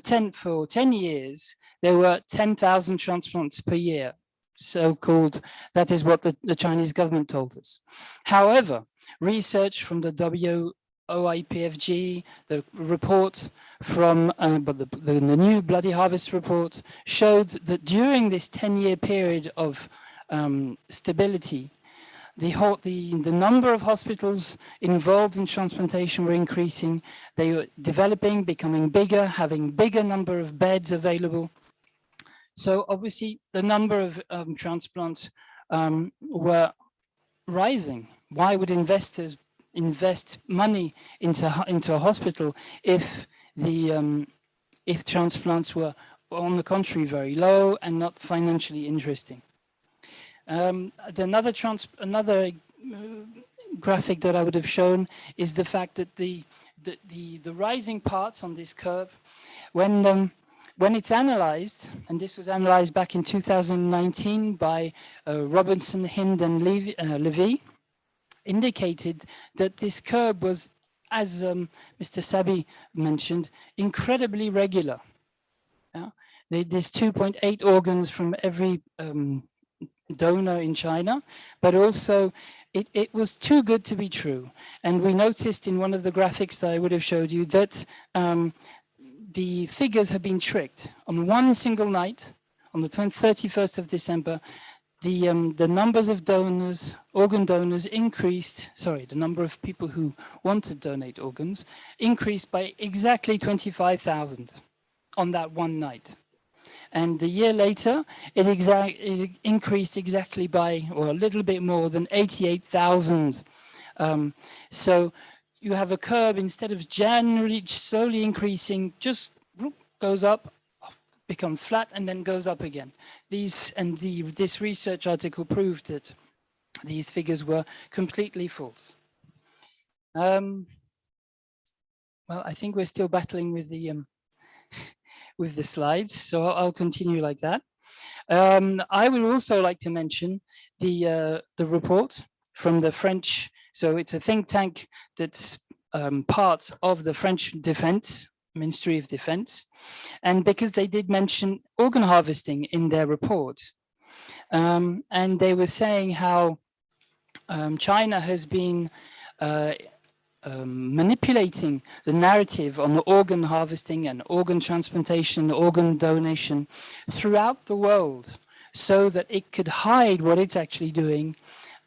10 years, there were 10,000 transplants per year, so-called, that is what the Chinese government told us. However, research from the WOIPFG, the report from the new Bloody Harvest report showed that during this 10-year period of stability, the number of hospitals involved in transplantation were increasing. They were developing, becoming bigger, having bigger number of beds available. So obviously the number of transplants were rising. Why would investors invest money into a hospital if transplants were, on the contrary, very low and not financially interesting? Another graphic that I would have shown is the fact that the rising parts on this curve when it's analyzed, and this was analyzed back in 2019 by Robinson, Hind, and Levy, indicated that this curve was, as Mr. Sabi mentioned, incredibly regular. There's 2.8 organs from every donor in China, but also it was too good to be true. And we noticed in one of the graphics that I would have showed you that the figures have been tricked. On one single night, on the 31st of December, the numbers of donors, organ donors increased, sorry, the number of people who want to donate organs increased by exactly 25,000 on that one night. And the year later, it increased exactly by, or a little bit more than 88,000. So you have a curve, instead of generally slowly increasing, just goes up, becomes flat, and then goes up again. This research article proved that these figures were completely false. Well, I think we're still battling with the with the slides, so I'll continue like that. I would also like to mention the report from the French. So it's a think tank that's part of the French Defense, Ministry of Defense, and because they did mention organ harvesting in their report, and they were saying how China has been manipulating the narrative on the organ harvesting and organ transplantation, organ donation throughout the world, so that it could hide what it's actually doing,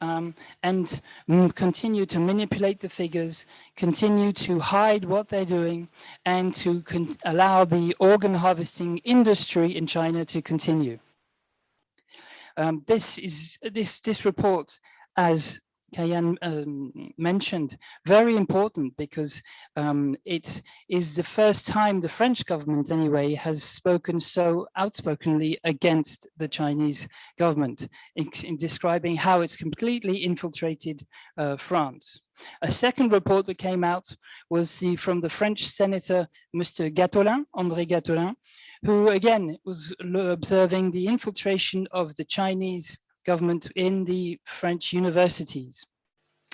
and continue to manipulate the figures, continue to hide what they're doing, and to allow the organ harvesting industry in China to continue. This report, as Kayan mentioned, very important, because it is the first time the French government anyway has spoken so outspokenly against the Chinese government in describing how it's completely infiltrated France. A second report that came out was from the French senator, Mr. Gatolin, André Gatolin, who again was observing the infiltration of the Chinese government in the French universities.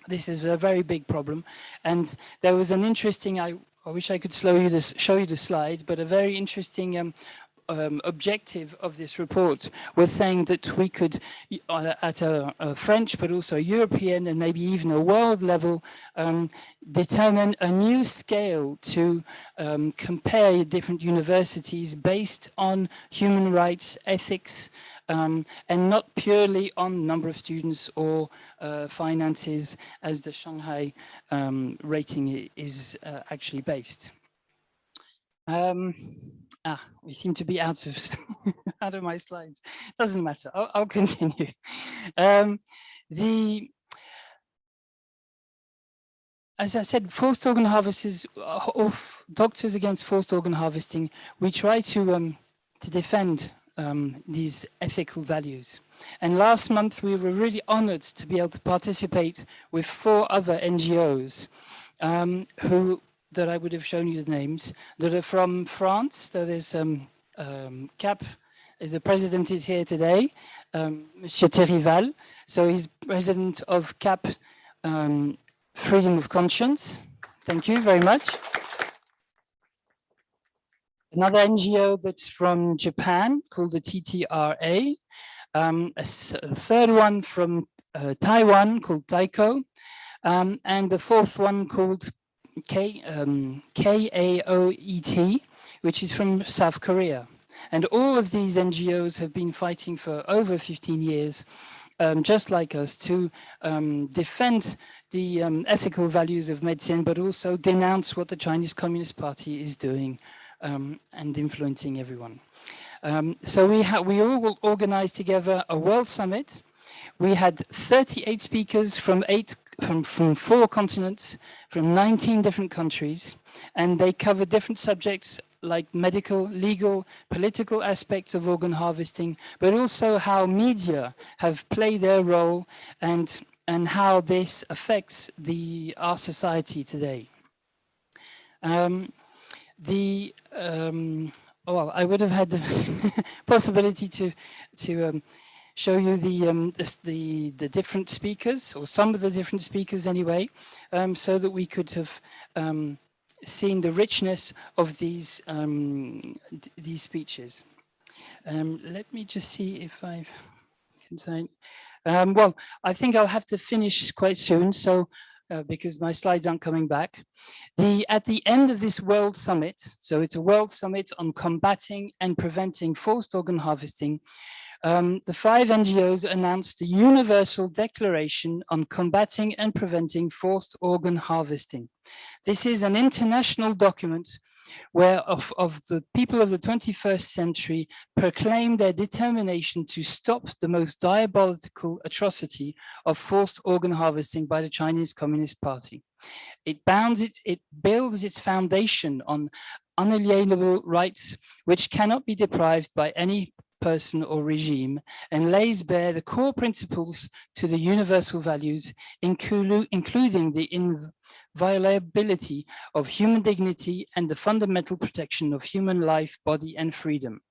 This is a very big problem, and there was an interesting, I wish I could show you the slide, but a very interesting objective of this report was saying that we could, at a French but also European and maybe even a world level, determine a new scale to compare different universities based on human rights, ethics, and not purely on number of students or finances, as the Shanghai rating is actually based. We seem to be out of my slides. Doesn't matter. I'll continue. As I said, forced organ harvesters, doctors against forced organ harvesting, we try to defend these ethical values. And last month we were really honored to be able to participate with 4 other NGOs that I would have shown you the names, that are from France. There is CAP, the president is here today, Monsieur Terrival. So he's president of CAP Freedom of Conscience. Thank you very much. Another NGO that's from Japan called the TTRA. A third one from Taiwan called Taiko. And the fourth one called KAOET, which is from South Korea. And all of these NGOs have been fighting for over 15 years, just like us, to defend the ethical values of medicine, but also denounce what the Chinese Communist Party is doing and influencing everyone. So we all organized together a World Summit. We had 38 speakers from 4 continents, from 19 different countries, and they covered different subjects like medical, legal, political aspects of organ harvesting, but also how media have played their role and how this affects our society today. the well, I would have had the possibility to show you the different speakers, or some of the different speakers anyway, so that we could have seen the richness of these speeches. Let me just see if I can say. Well, I think I'll have to finish quite soon, so because my slides aren't coming back. At the end of this World Summit, so it's a World Summit on combating and preventing forced organ harvesting, the 5 NGOs announced the Universal Declaration on Combating and Preventing Forced Organ Harvesting. This is an international document where of the people of the 21st century proclaim their determination to stop the most diabolical atrocity of forced organ harvesting by the Chinese Communist Party. It builds its foundation on unalienable rights, which cannot be deprived by any person or regime, and lays bare the core principles to the universal values, including the inviolability of human dignity and the fundamental protection of human life, body, and freedom.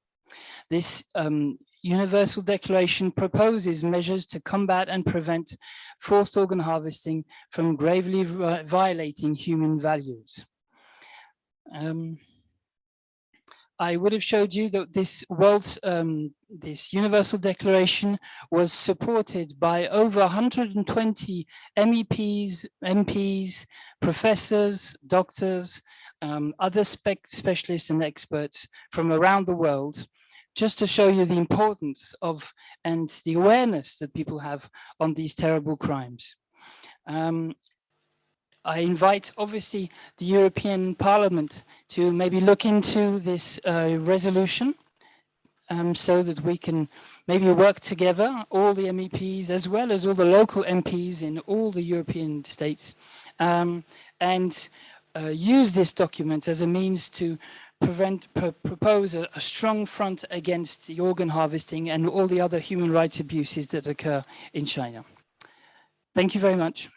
This Universal Declaration proposes measures to combat and prevent forced organ harvesting from gravely violating human values. I would have showed you that this this Universal Declaration was supported by over 120 MEPs, MPs, professors, doctors, other specialists and experts from around the world, just to show you the importance of and the awareness that people have on these terrible crimes. I invite, obviously, the European Parliament to maybe look into this resolution so that we can maybe work together, all the MEPs, as well as all the local MPs in all the European states, and use this document as a means to propose a strong front against the organ harvesting and all the other human rights abuses that occur in China. Thank you very much.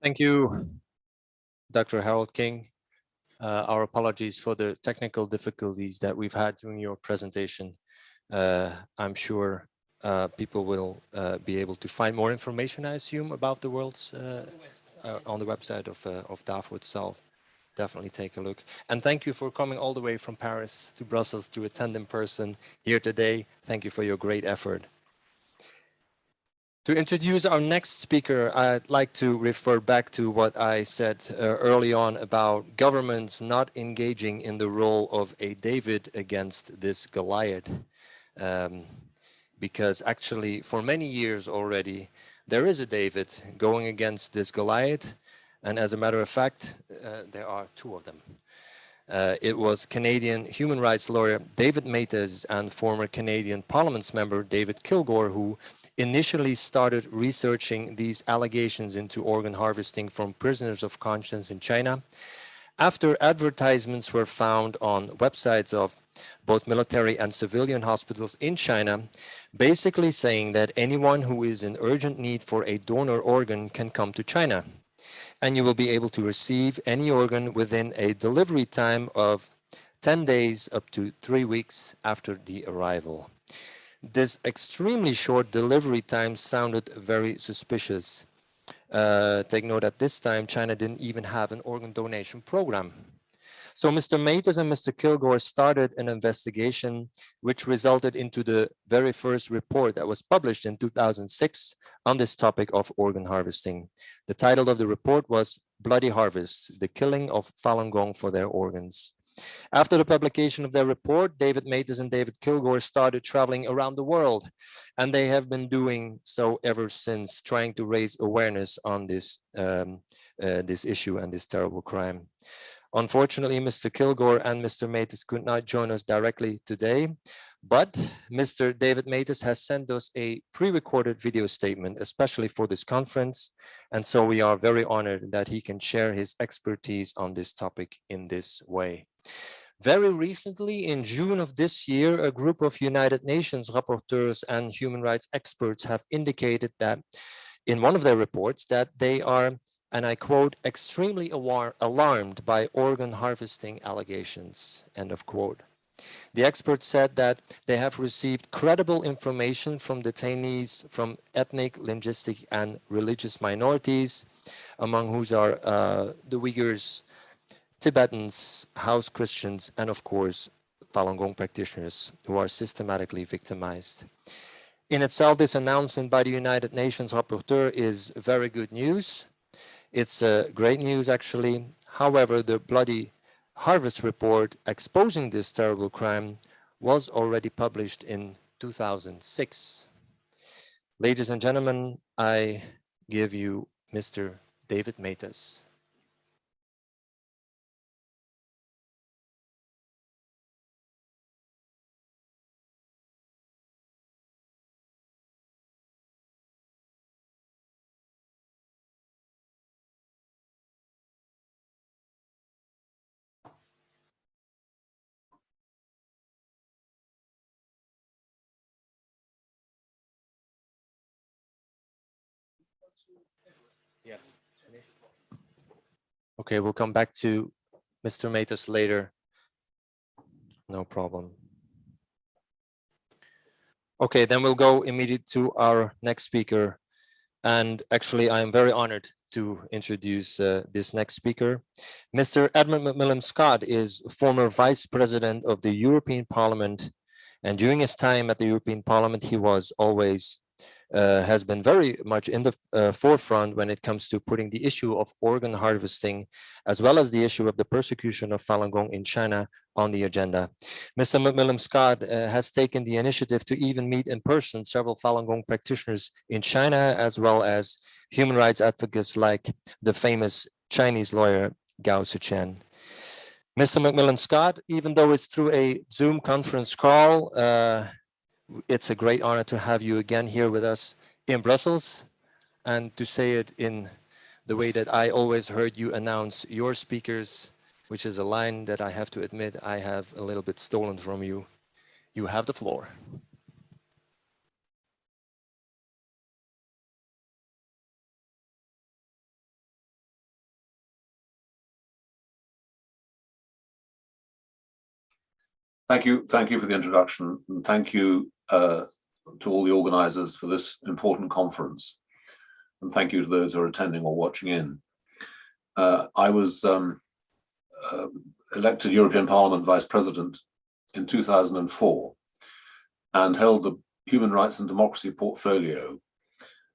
Thank you, Dr. Harold King. Our apologies for the technical difficulties that we've had during your presentation. I'm sure people will be able to find more information, I assume, about the world's on the website of DAFO itself. Definitely take a look. And thank you for coming all the way from Paris to Brussels to attend in person here today. Thank you for your great effort. To introduce our next speaker, I'd like to refer back to what I said early on about governments not engaging in the role of a David against this Goliath. Because actually, for many years already, there is a David going against this Goliath. And as a matter of fact, there are 2 of them. It was Canadian human rights lawyer David Matas and former Canadian Parliament's member David Kilgour who initially started researching these allegations into organ harvesting from prisoners of conscience in China. After advertisements were found on websites of both military and civilian hospitals in China, basically saying that anyone who is in urgent need for a donor organ can come to China. And you will be able to receive any organ within a delivery time of 10 days up to 3 weeks after the arrival. This extremely short delivery time sounded very suspicious. Take note at this time, China didn't even have an organ donation program. So Mr. Matas and Mr. Kilgour started an investigation which resulted into the very first report that was published in 2006 on this topic of organ harvesting. The title of the report was Bloody Harvest, the Killing of Falun Gong for Their Organs. After the publication of their report, David Matas and David Kilgour started traveling around the world, and they have been doing so ever since, trying to raise awareness on this, this issue and this terrible crime. Unfortunately, Mr. Kilgour and Mr. Matas could not join us directly today, but Mr. David Matas has sent us a pre-recorded video statement, especially for this conference. And so we are very honored that he can share his expertise on this topic in this way. Very recently, in June of this year, a group of United Nations rapporteurs and human rights experts have indicated that in one of their reports that they are and I quote, extremely alarmed by organ harvesting allegations, end of quote. The experts said that they have received credible information from detainees from ethnic, linguistic, and religious minorities, among whose are the Uyghurs, Tibetans, house Christians, and of course, Falun Gong practitioners who are systematically victimized. In itself, this announcement by the United Nations Rapporteur is very good news. It's great news, actually. However, the Bloody Harvest report exposing this terrible crime was already published in 2006. Ladies and gentlemen, I give you Mr. David Matas. Yes. Okay, we'll come back to Mr. Matas later. No problem. Okay, then we'll go immediately to our next speaker. And actually, I am very honored to introduce this next speaker. Mr. Edmond Macmillan Scott is former Vice President of the European Parliament. And during his time at the European Parliament, he was always has been very much in the forefront when it comes to putting the issue of organ harvesting, as well as the issue of the persecution of Falun Gong in China on the agenda. Mr. Macmillan Scott has taken the initiative to even meet in person several Falun Gong practitioners in China, as well as human rights advocates like the famous Chinese lawyer Gao Sichen. Mr. Macmillan Scott, even though it's through a Zoom conference call, it's a great honor to have you again here with us in Brussels, and to say it in the way that I always heard you announce your speakers, which is a line that I have to admit I have a little bit stolen from you. You have the floor. Thank you for the introduction, and thank you to all the organizers for this important conference. And thank you to those who are attending or watching in. I was elected European Parliament Vice President in 2004 and held the Human Rights and Democracy portfolio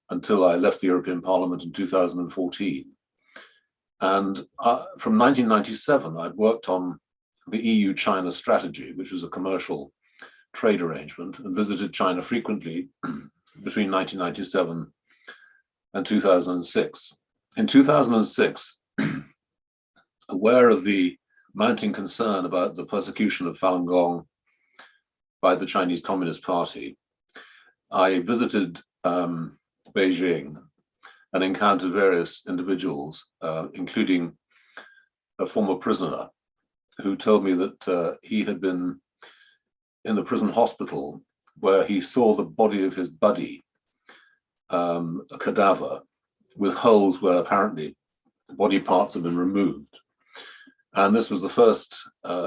until I left the European Parliament in 2014. And from 1997, I'd worked on the EU-China strategy, which was a commercial trade arrangement, and visited China frequently between 1997 and 2006. In 2006, aware of the mounting concern about the persecution of Falun Gong by the Chinese Communist Party, I visited Beijing and encountered various individuals, including a former prisoner, who told me that he had been in the prison hospital where he saw the body of his buddy, a cadaver, with holes where apparently body parts have been removed. And this was the first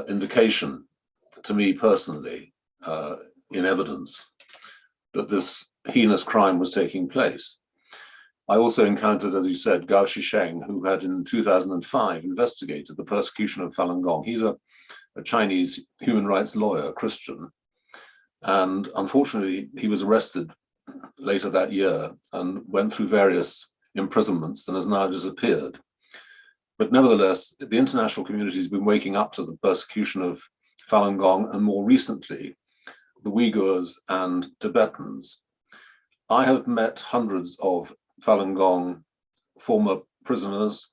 indication to me personally, in evidence, that this heinous crime was taking place. I also encountered, as you said, Gao Sichen, who had in 2005 investigated the persecution of Falun Gong. He's a Chinese human rights lawyer, Christian, and unfortunately he was arrested later that year and went through various imprisonments and has now disappeared. But nevertheless, the international community has been waking up to the persecution of Falun Gong, and more recently, the Uyghurs and Tibetans. I have met hundreds of Falun Gong former prisoners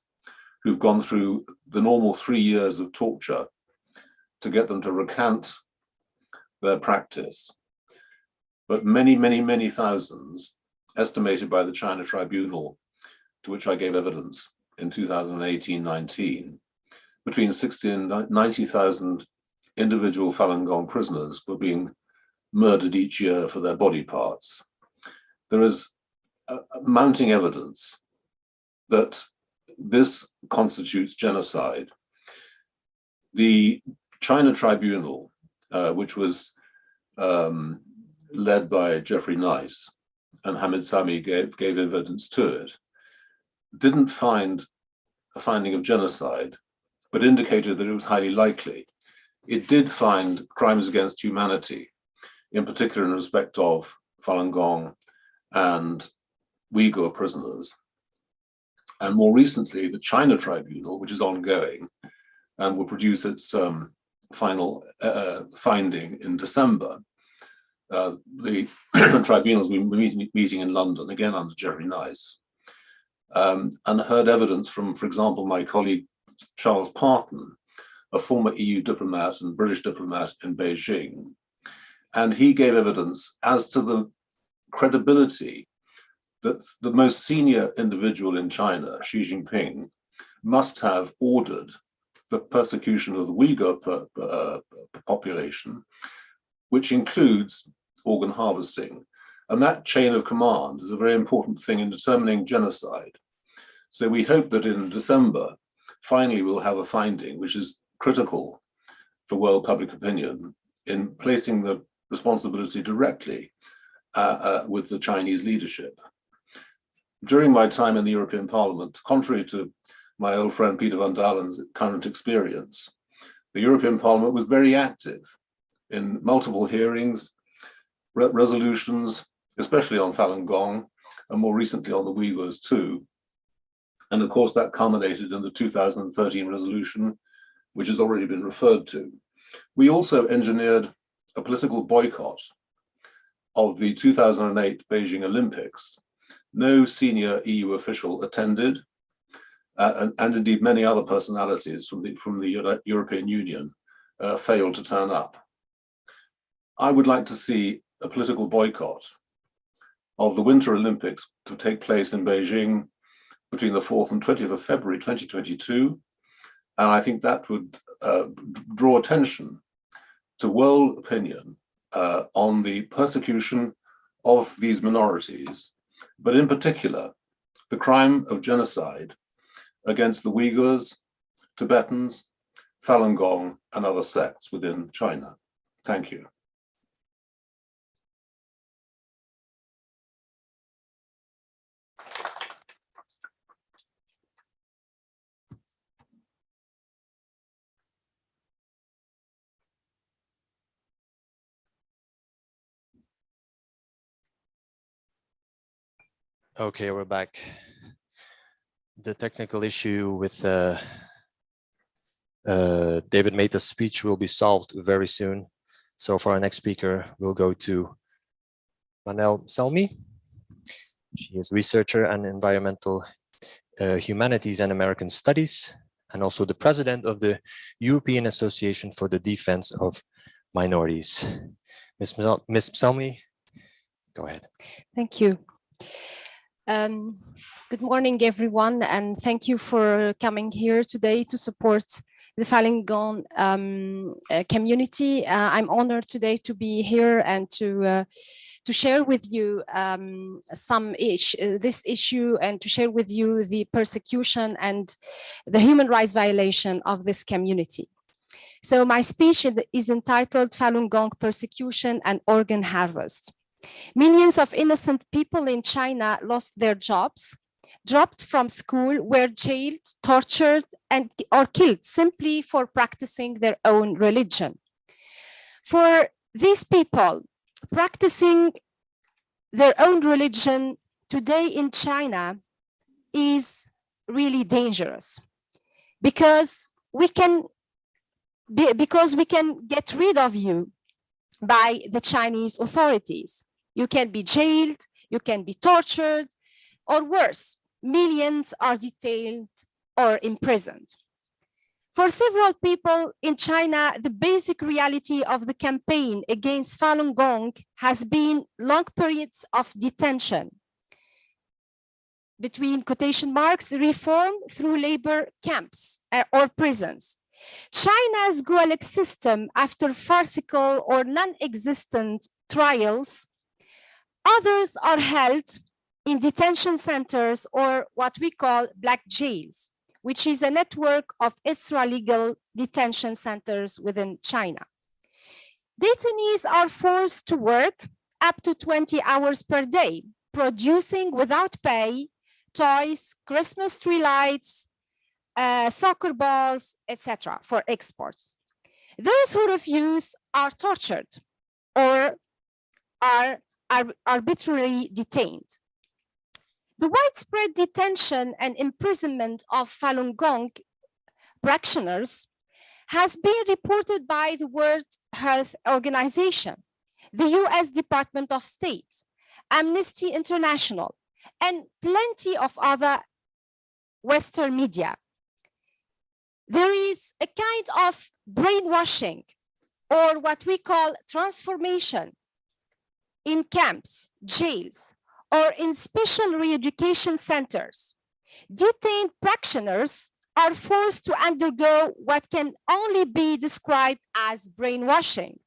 who've gone through the normal 3 years of torture to get them to recant their practice. But many, many, many thousands, estimated by the China Tribunal, to which I gave evidence in 2018-19, between 60 and 90,000 individual Falun Gong prisoners were being murdered each year for their body parts. There is mounting evidence that this constitutes genocide. The China Tribunal, which was led by Jeffrey Nice, and Hamid Sami gave evidence to it, didn't find a finding of genocide, but indicated that it was highly likely. It did find crimes against humanity, in particular in respect of Falun Gong and Uyghur prisoners. And more recently, the China Tribunal, which is ongoing and will produce its final finding in December. The tribunals will be meeting in London, again under Jeffrey Nice, and heard evidence from, for example, my colleague Charles Parton, a former EU diplomat and British diplomat in Beijing. And he gave evidence as to the credibility that the most senior individual in China, Xi Jinping, must have ordered the persecution of the Uyghur population, which includes organ harvesting. And that chain of command is a very important thing in determining genocide. So we hope that in December, finally we'll have a finding which is critical for world public opinion in placing the responsibility directly with the Chinese leadership. During my time in the European Parliament, contrary to my old friend Peter van Dalen's current experience, the European Parliament was very active in multiple hearings, resolutions, especially on Falun Gong, and more recently on the Uyghurs too. And of course, that culminated in the 2013 resolution, which has already been referred to. We also engineered a political boycott of the 2008 Beijing Olympics. No senior EU official attended, and indeed many other personalities from the European Union failed to turn up. I would like to see a political boycott of the Winter Olympics to take place in Beijing between the 4th and 20th of February 2022. And I think that would draw attention to world opinion on the persecution of these minorities, but in particular, the crime of genocide against the Uyghurs, Tibetans, Falun Gong, and other sects within China. Thank you. Okay, we're back. The technical issue with David Mehta's speech will be solved very soon. So for our next speaker, we'll go to Manel Salmi. She is researcher and environmental humanities and American studies, and also the president of the European Association for the Defense of Minorities. Ms. Salmi, go ahead. Thank you. Good morning, everyone, and thank you for coming here today to support the Falun Gong community. I'm honored today to be here and to share with you this issue and to share with you the persecution and the human rights violation of this community. So my speech is entitled Falun Gong Persecution and Organ Harvest. Millions of innocent people in China lost their jobs, dropped from school, were jailed, tortured, or killed simply for practicing their own religion. For these people, practicing their own religion today in China is really dangerous because we can get rid of you by the Chinese authorities. You can be jailed, you can be tortured, or worse, millions are detained or imprisoned. For several people in China, the basic reality of the campaign against Falun Gong has been long periods of detention, between quotation marks, reform through labor camps or prisons. China's Gulag system, after farcical or non-existent trials, others are held in detention centers, or what we call black jails, which is a network of extra-legal detention centers within China. Detainees are forced to work up to 20 hours per day, producing without pay toys, Christmas tree lights, soccer balls, etc. for exports. Those who refuse are tortured or are arbitrarily detained. The widespread detention and imprisonment of Falun Gong practitioners has been reported by the World Health Organization, the US Department of State, Amnesty International, and plenty of other Western media. There is a kind of brainwashing, or what we call transformation, in camps, jails, or in special re-education centers. Detained practitioners are forced to undergo what can only be described as brainwashing.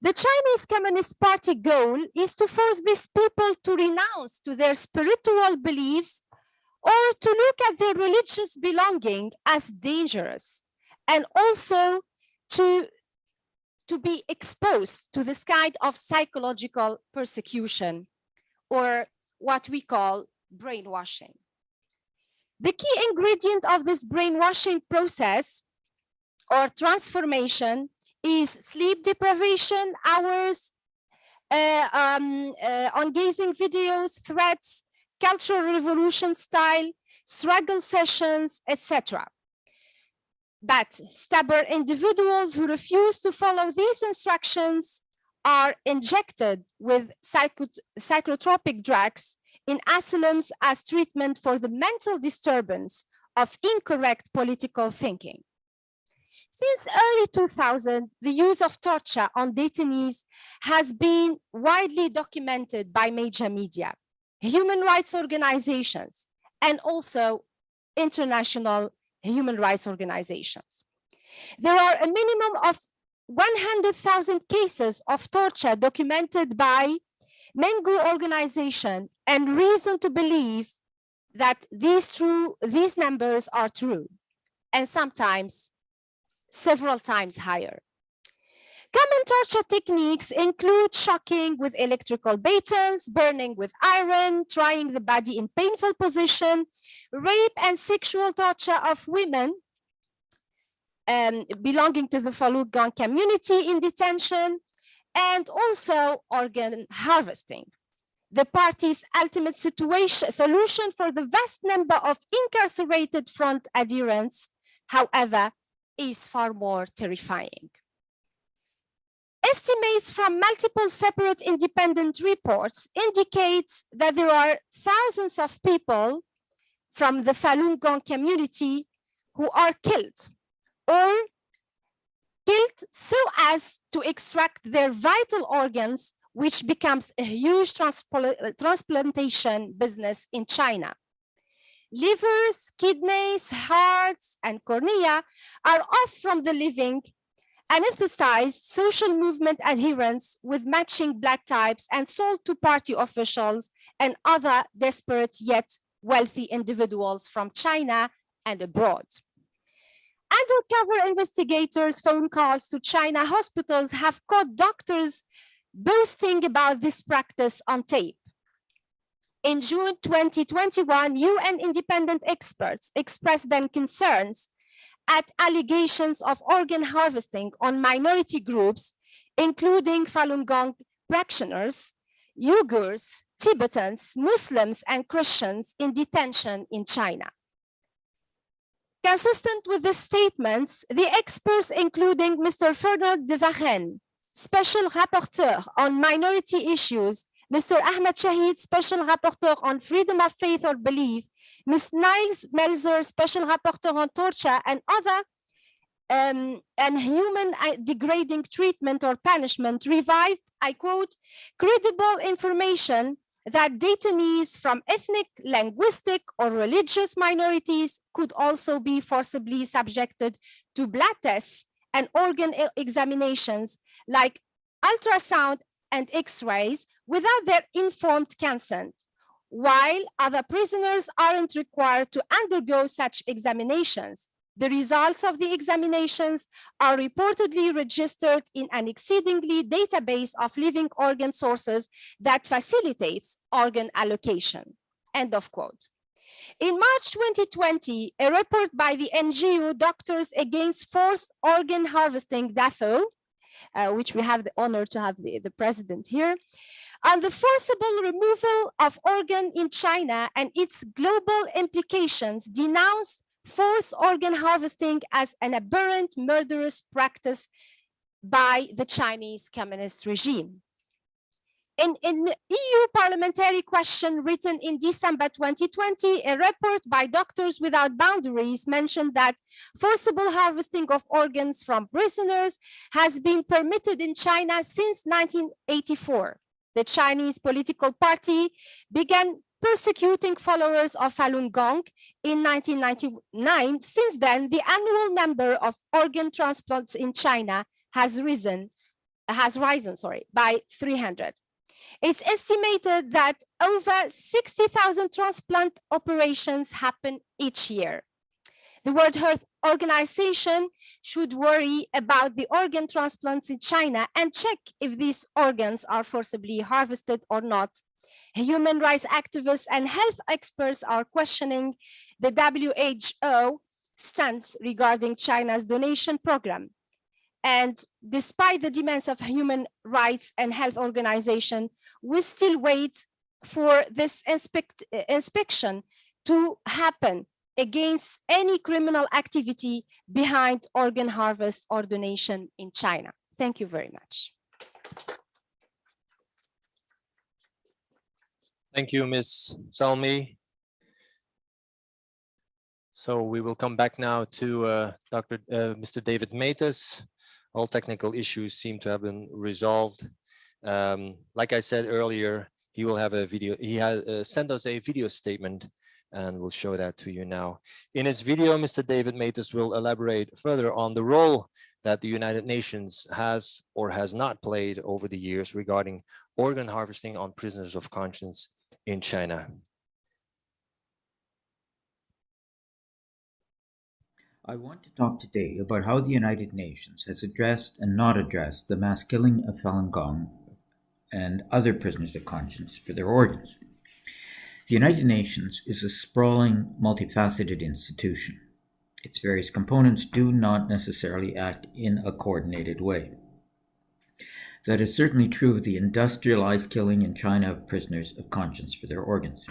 The Chinese Communist Party goal is to force these people to renounce to their spiritual beliefs or to look at their religious belonging as dangerous, and also to be exposed to this kind of psychological persecution, or what we call brainwashing. The key ingredient of this brainwashing process or transformation is sleep deprivation, hours on gazing videos, threats, cultural revolution style, struggle sessions, etc. But stubborn individuals who refuse to follow these instructions are injected with psychotropic drugs in asylums as treatment for the mental disturbance of incorrect political thinking. Since early 2000, the use of torture on detainees has been widely documented by major media, human rights organizations, and also international human rights organizations. There are a minimum of 100,000 cases of torture documented by Mengu organization, and reason to believe that these numbers are true, and sometimes several times higher. Common torture techniques include shocking with electrical batons, burning with iron, trying the body in painful position, rape and sexual torture of women belonging to the Falun Gong community in detention, and also organ harvesting. The party's ultimate solution for the vast number of incarcerated front adherents, however, is far more terrifying. Estimates from multiple separate independent reports indicate that there are thousands of people from the Falun Gong community who are killed, or killed so as to extract their vital organs, which becomes a huge transplantation business in China. Livers, kidneys, hearts, and cornea are off from the living, anesthetized social movement adherents with matching blood types, and sold to party officials and other desperate yet wealthy individuals from China and abroad. Undercover investigators' phone calls to China hospitals have caught doctors boasting about this practice on tape. In June 2021, UN independent experts expressed their concerns at allegations of organ harvesting on minority groups, including Falun Gong practitioners, Uyghurs, Tibetans, Muslims, and Christians in detention in China. Consistent with the statements, the experts, including Mr. Fernand de Varenne, Special Rapporteur on Minority Issues, Mr. Ahmed Shahid, Special Rapporteur on Freedom of Faith or Belief, Ms. Niles Melzer, Special Rapporteur on Torture and other and human degrading treatment or punishment, revived, I quote, credible information that detainees from ethnic, linguistic, or religious minorities could also be forcibly subjected to blood tests and organ examinations like ultrasound and X-rays without their informed consent, while other prisoners aren't required to undergo such examinations. The results of the examinations are reportedly registered in an exceedingly database of living organ sources that facilitates organ allocation. End of quote. In March 2020, a report by the NGO Doctors Against Forced Organ Harvesting, DAFO, which we have the honor to have the president here, on the forcible removal of organ in China and its global implications, denounced forced organ harvesting as an aberrant, murderous practice by the Chinese Communist regime. In EU parliamentary question written in December 2020, a report by Doctors Without Boundaries mentioned that forcible harvesting of organs from prisoners has been permitted in China since 1984. The Chinese political party began persecuting followers of Falun Gong in 1999. Since then, the annual number of organ transplants in China has risen by 300. It's estimated that over 60,000 transplant operations happen each year. The World Health Organization should worry about the organ transplants in China and check if these organs are forcibly harvested or not. Human rights activists and health experts are questioning the WHO stance regarding China's donation program. And despite the demands of human rights and health organizations, we still wait for this inspection to happen against any criminal activity behind organ harvest or donation in China. Thank you very much. Thank you, Ms. Salmi. So we will come back now to Mr. David Matas. All technical issues seem to have been resolved. Like I said earlier, he will have a video. He has sent us a video statement, and we'll show that to you now. In his video, Mr. David Matas will elaborate further on the role that the United Nations has or has not played over the years regarding organ harvesting on prisoners of conscience in China. I want to talk today about how the United Nations has addressed and not addressed the mass killing of Falun Gong and other prisoners of conscience for their organs. The United Nations is a sprawling, multifaceted institution. Its various components do not necessarily act in a coordinated way. That is certainly true of the industrialized killing in China of prisoners of conscience for their organs.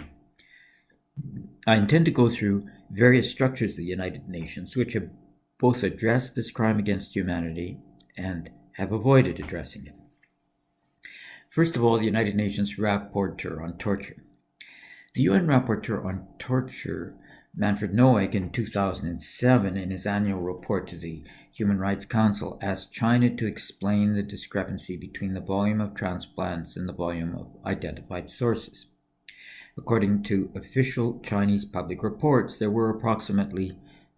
I intend to go through various structures of the United Nations which have both addressed this crime against humanity and have avoided addressing it. First of all, the United Nations Rapporteur on Torture. The UN Rapporteur on Torture, Manfred Noack, in 2007, in his annual report to the Human Rights Council, asked China to explain the discrepancy between the volume of transplants and the volume of identified sources. According to official Chinese public reports, there were approximately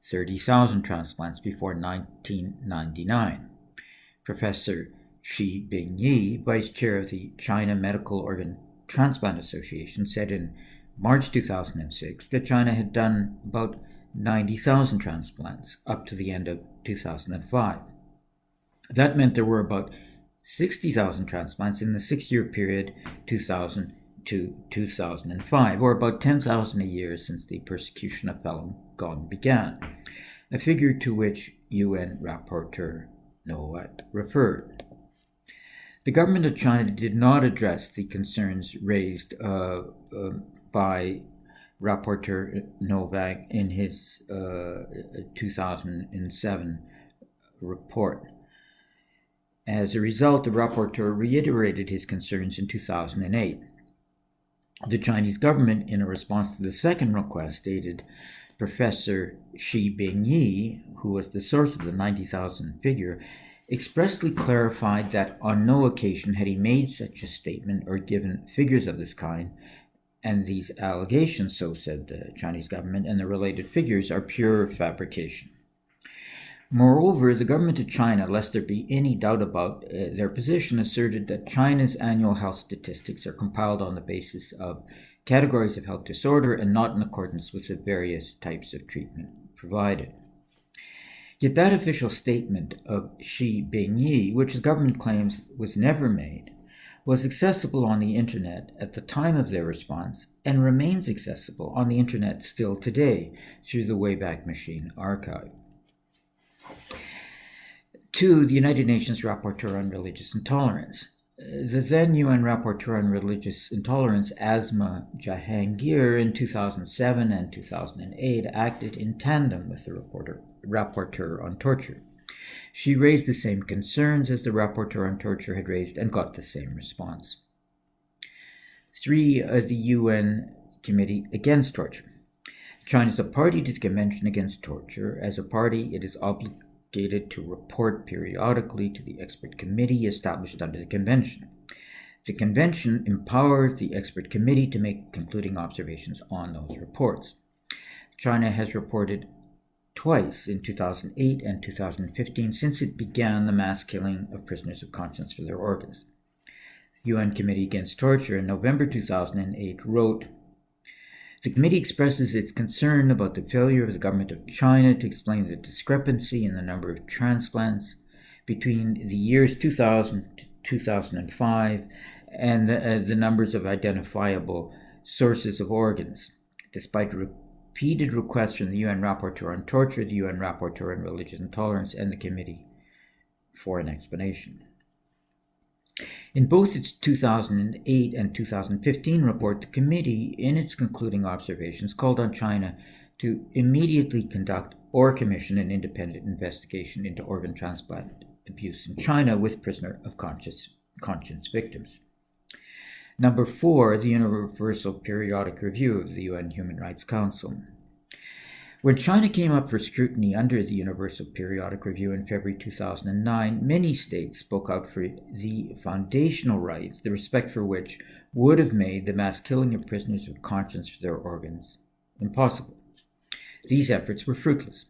30,000 transplants before 1999. Professor Shi Bingyi, vice chair of the China Medical Organ Transplant Association, said in March 2006 that China had done about 90,000 transplants up to the end of 2005. That meant there were about 60,000 transplants in the 6-year period 2000 to 2005, or about 10,000 a year since the persecution of Falun Gong began, a figure to which UN Rapporteur Noack referred. The government of China did not address the concerns raised by Rapporteur Noack in his 2007 report. As a result, the rapporteur reiterated his concerns in 2008. The Chinese government, in a response to the second request, stated Professor Shi Bingyi, who was the source of the 90,000 figure, expressly clarified that on no occasion had he made such a statement or given figures of this kind, and these allegations, so said the Chinese government, and the related figures are pure fabrication. Moreover, the government of China, lest there be any doubt about their position, asserted that China's annual health statistics are compiled on the basis of categories of health disorder and not in accordance with the various types of treatment provided. Yet that official statement of Xi Bingyi, which the government claims was never made, was accessible on the internet at the time of their response and remains accessible on the internet still today through the Wayback Machine archive. 2. The United Nations Rapporteur on Religious Intolerance. The then UN Rapporteur on Religious Intolerance, Asma Jahangir, in 2007 and 2008, acted in tandem with the Rapporteur on Torture. She raised the same concerns as the Rapporteur on Torture had raised and got the same response. 3. The UN Committee Against Torture. China is a party to the Convention Against Torture. As a party, it is obligated to report periodically to the expert committee established under the Convention. The Convention empowers the expert committee to make concluding observations on those reports. China has reported twice in 2008 and 2015 since it began the mass killing of prisoners of conscience for their organs. The UN Committee Against Torture in November 2008 wrote, "The committee expresses its concern about the failure of the government of China to explain the discrepancy in the number of transplants between the years 2000 to 2005 and the numbers of identifiable sources of organs. Despite repeated requests from the UN Rapporteur on Torture, the UN Rapporteur on Religious Intolerance, and the committee for an explanation." In both its 2008 and 2015 report, the committee, in its concluding observations, called on China to immediately conduct or commission an independent investigation into organ transplant abuse in China with prisoner of conscience victims. 4, the Universal Periodic Review of the UN Human Rights Council. When China came up for scrutiny under the Universal Periodic Review in February 2009, many states spoke out for the foundational rights, the respect for which would have made the mass killing of prisoners of conscience for their organs impossible. These efforts were fruitless.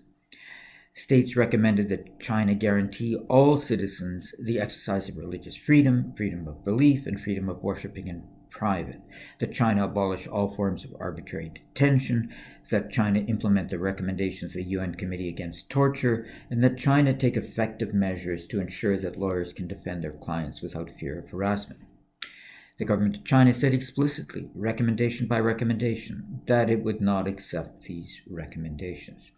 States recommended that China guarantee all citizens the exercise of religious freedom, freedom of belief, and freedom of worshipping in private, that China abolish all forms of arbitrary detention, that China implement the recommendations of the UN Committee Against Torture, and that China take effective measures to ensure that lawyers can defend their clients without fear of harassment. The government of China said explicitly, recommendation by recommendation, that it would not accept these recommendations.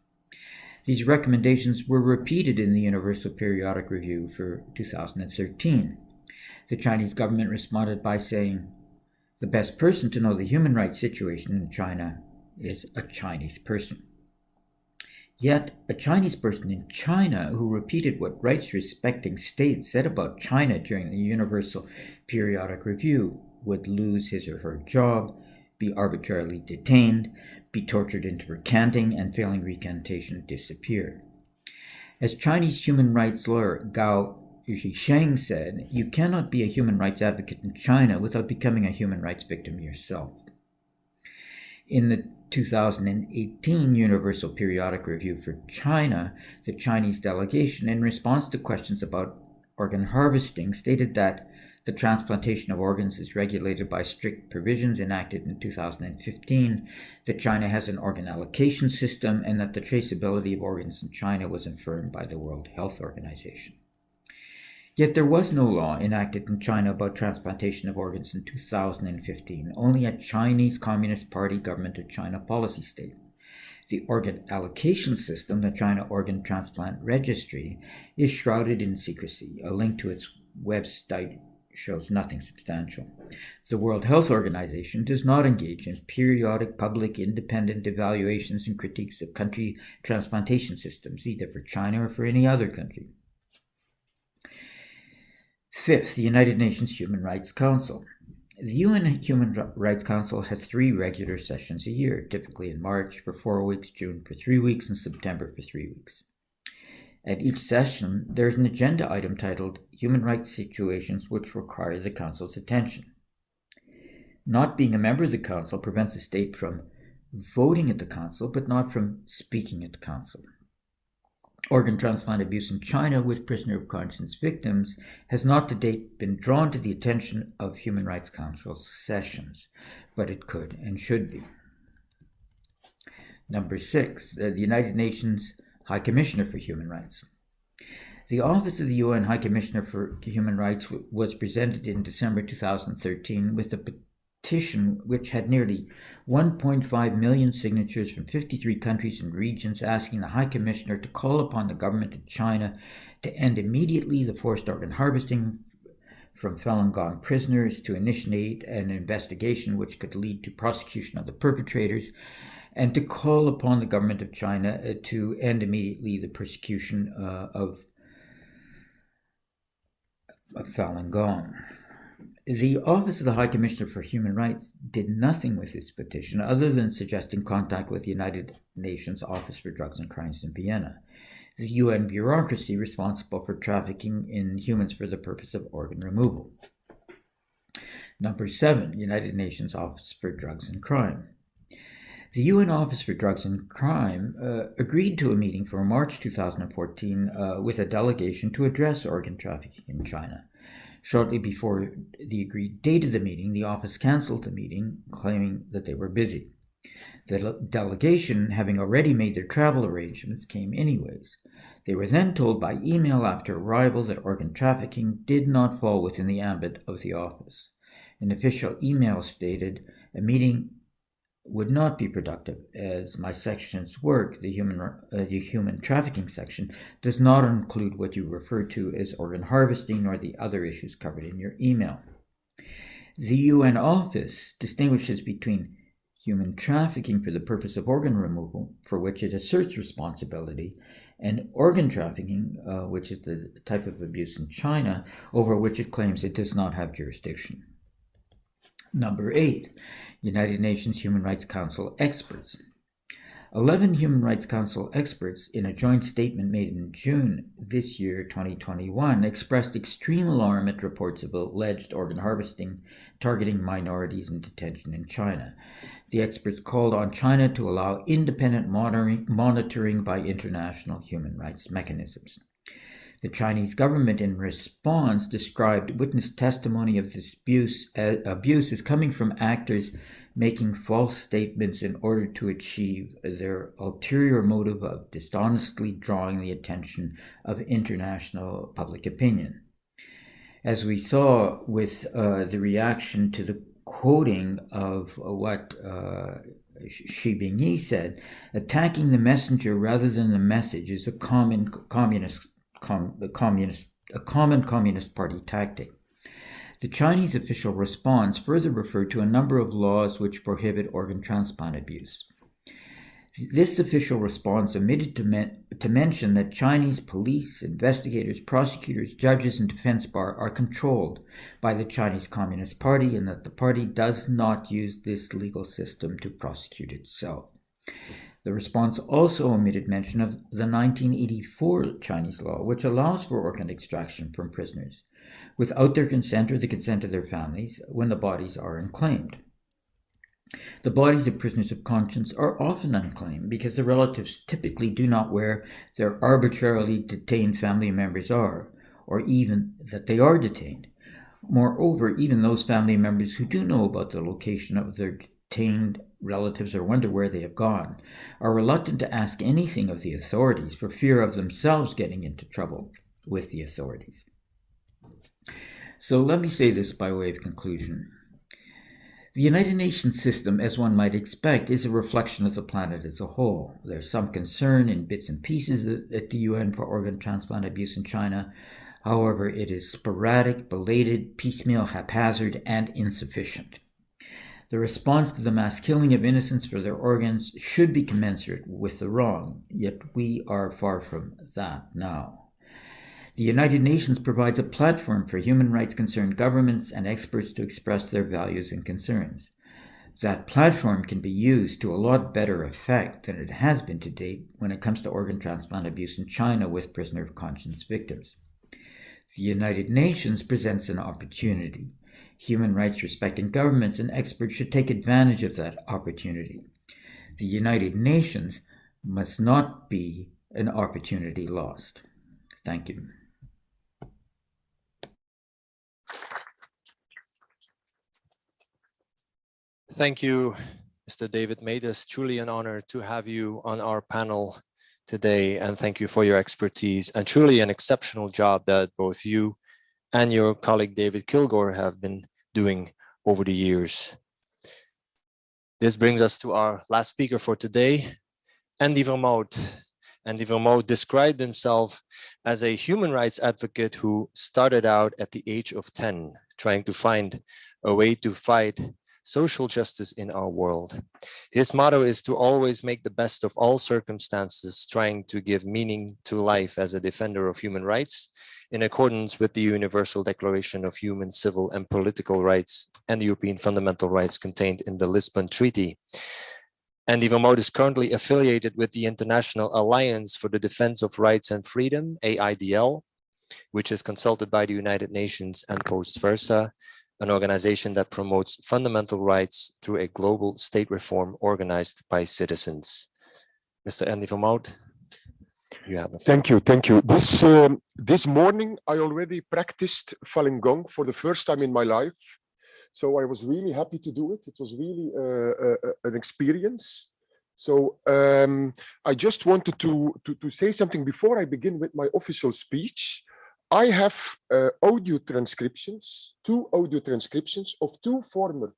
These recommendations were repeated in the Universal Periodic Review for 2013. The Chinese government responded by saying, "The best person to know the human rights situation in China is a Chinese person." Yet, a Chinese person in China who repeated what rights-respecting states said about China during the Universal Periodic Review would lose his or her job, be arbitrarily detained, be tortured into recanting, and failing recantation, disappear. As Chinese human rights lawyer Gao Zhisheng said, "You cannot be a human rights advocate in China without becoming a human rights victim yourself." In the 2018 Universal Periodic Review for China, the Chinese delegation, in response to questions about organ harvesting, stated that the transplantation of organs is regulated by strict provisions enacted in 2015, that China has an organ allocation system, and that the traceability of organs in China was affirmed by the World Health Organization. Yet there was no law enacted in China about transplantation of organs in 2015, only a Chinese Communist Party Government of China policy statement. The organ allocation system, the China Organ Transplant Registry, is shrouded in secrecy. A link to its website shows nothing substantial. The World Health Organization does not engage in periodic public independent evaluations and critiques of country transplantation systems, either for China or for any other country. 5th, the United Nations Human Rights Council. The UN Human Rights Council has 3 regular sessions a year, typically in March for 4 weeks, June for 3 weeks, and September for 3 weeks. At each session, there's an agenda item titled Human Rights Situations which require the Council's attention. Not being a member of the Council prevents a state from voting at the Council, but not from speaking at the Council. organ transplant abuse in China with prisoner of conscience victims has not to date been drawn to the attention of Human Rights Council sessions, but it could and should be. Number 6, the United Nations High Commissioner for Human Rights. The Office of the UN High Commissioner for Human Rights was presented in December 2013 with a petition which had nearly 1.5 million signatures from 53 countries and regions asking the High Commissioner to call upon the government of China to end immediately the forced organ harvesting from Falun Gong prisoners, to initiate an investigation which could lead to prosecution of the perpetrators, and to call upon the government of China to end immediately the persecution of Falun Gong. The Office of the High Commissioner for Human Rights did nothing with this petition other than suggesting contact with the United Nations Office for Drugs and Crimes in Vienna, the UN bureaucracy responsible for trafficking in humans for the purpose of organ removal. Number 7, United Nations Office for Drugs and Crime. The UN Office for Drugs and Crime agreed to a meeting for March 2014 with a delegation to address organ trafficking in China. Shortly before the agreed date of the meeting, the office canceled the meeting, claiming that they were busy. The delegation, having already made their travel arrangements, came anyways. They were then told by email after arrival that organ trafficking did not fall within the ambit of the office. An official email stated, "A meeting would not be productive, as my section's work, the human trafficking section, does not include what you refer to as organ harvesting nor the other issues covered in your email." The UN office distinguishes between human trafficking for the purpose of organ removal, for which it asserts responsibility, and organ trafficking, which is the type of abuse in China, over which it claims it does not have jurisdiction. Number 8, United Nations Human Rights Council experts. 11 Human Rights Council experts, in a joint statement made in June this year, 2021, expressed extreme alarm at reports of alleged organ harvesting targeting minorities in detention in China. The experts called on China to allow independent monitoring by international human rights mechanisms. The Chinese government, in response, described witness testimony of this abuse as coming from actors making false statements in order to achieve their ulterior motive of dishonestly drawing the attention of international public opinion. As we saw with the reaction to the quoting of what Xi Bingyi said, attacking the messenger rather than the message is a common Communist Party tactic. The Chinese official response further referred to a number of laws which prohibit organ transplant abuse. This official response omitted to mention that Chinese police, investigators, prosecutors, judges, and defense bar are controlled by the Chinese Communist Party, and that the party does not use this legal system to prosecute itself. The response also omitted mention of the 1984 Chinese law, which allows for organ extraction from prisoners without their consent or the consent of their families when the bodies are unclaimed. The bodies of prisoners of conscience are often unclaimed because the relatives typically do not where their arbitrarily detained family members are, or even that they are detained. Moreover, even those family members who do know about the location of their detained relatives or wonder where they have gone are reluctant to ask anything of the authorities for fear of themselves getting into trouble with the authorities. So let me say this by way of conclusion. The United Nations system, as one might expect, is a reflection of the planet as a whole. There's some concern in bits and pieces at the UN for organ transplant abuse in China. However, it is sporadic, belated, piecemeal, haphazard, and insufficient. The response to the mass killing of innocents for their organs should be commensurate with the wrong, yet we are far from that now. The United Nations provides a platform for human rights concerned governments and experts to express their values and concerns. That platform can be used to a lot better effect than it has been to date when it comes to organ transplant abuse in China with prisoner of conscience victims. The United Nations presents an opportunity. Human rights respecting governments and experts should take advantage of that opportunity. The United Nations must not be an opportunity lost. Thank you. Thank you, Mr. David Made. It's truly an honor to have you on our panel today, and thank you for your expertise and truly an exceptional job that both you and your colleague David Kilgore have been doing over the years. This brings us to our last speaker for today, Andy Vermouth. Andy Vermouth described himself as a human rights advocate who started out at the age of 10, trying to find a way to fight social justice in our world. His motto is to always make the best of all circumstances, trying to give meaning to life as a defender of human rights in accordance with the Universal Declaration of Human, Civil and Political Rights and the European Fundamental Rights contained in the Lisbon Treaty. Andy Vermouth is currently affiliated with the International Alliance for the Defense of Rights and Freedom, AIDL, which is consulted by the United Nations and vice versa, an organization that promotes fundamental rights through a global state reform organized by citizens. Mr. Andy Vermouth, you have the floor. Thank you. This morning, I already practiced Falun Gong for the first time in my life. So I was really happy to do it. It was really an experience. So I just wanted to say something before I begin with my official speech. I have audio transcriptions, 2 audio transcriptions of 2 former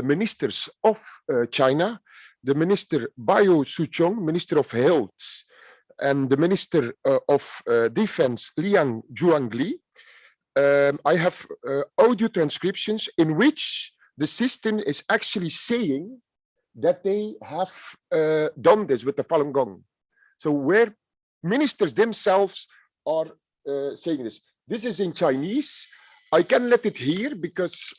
ministers of China, the Minister Bio Suchong, Minister of Health, and the Minister of Defense, Liang Zhuangli. I have audio transcriptions in which the system is actually saying that they have done this with the Falun Gong. So where ministers themselves are saying this. This is in Chinese. I can let it here because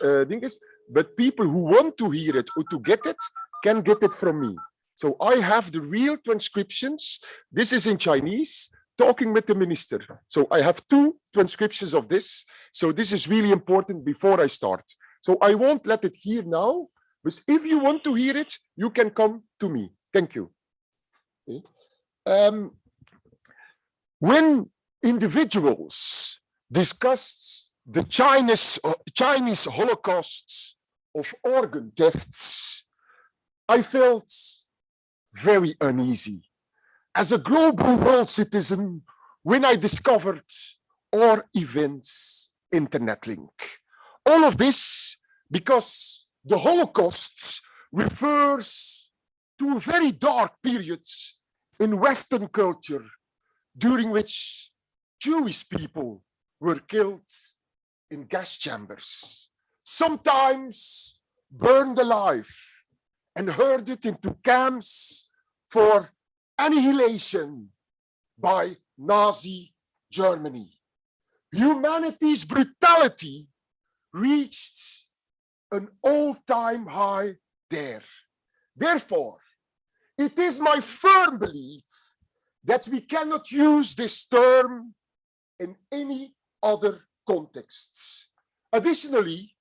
but people who want to hear it or to get it can get it from me. So I have the real transcriptions. This is in Chinese, talking with the minister. So I have 2 transcriptions of this. So this is really important before I start. So I won't let it here now, but if you want to hear it, you can come to me. Thank you. Okay. When individuals discussed the Chinese holocausts of organ thefts, I felt very uneasy. As a global world citizen, when I discovered our events internet link. All of this because the Holocaust refers to a very dark period in Western culture during which Jewish people were killed in gas chambers, sometimes burned alive and herded into camps for annihilation by Nazi Germany. Humanity's brutality reached an all-time high there. Therefore, it is my firm belief that we cannot use this term in any other contexts. Additionally,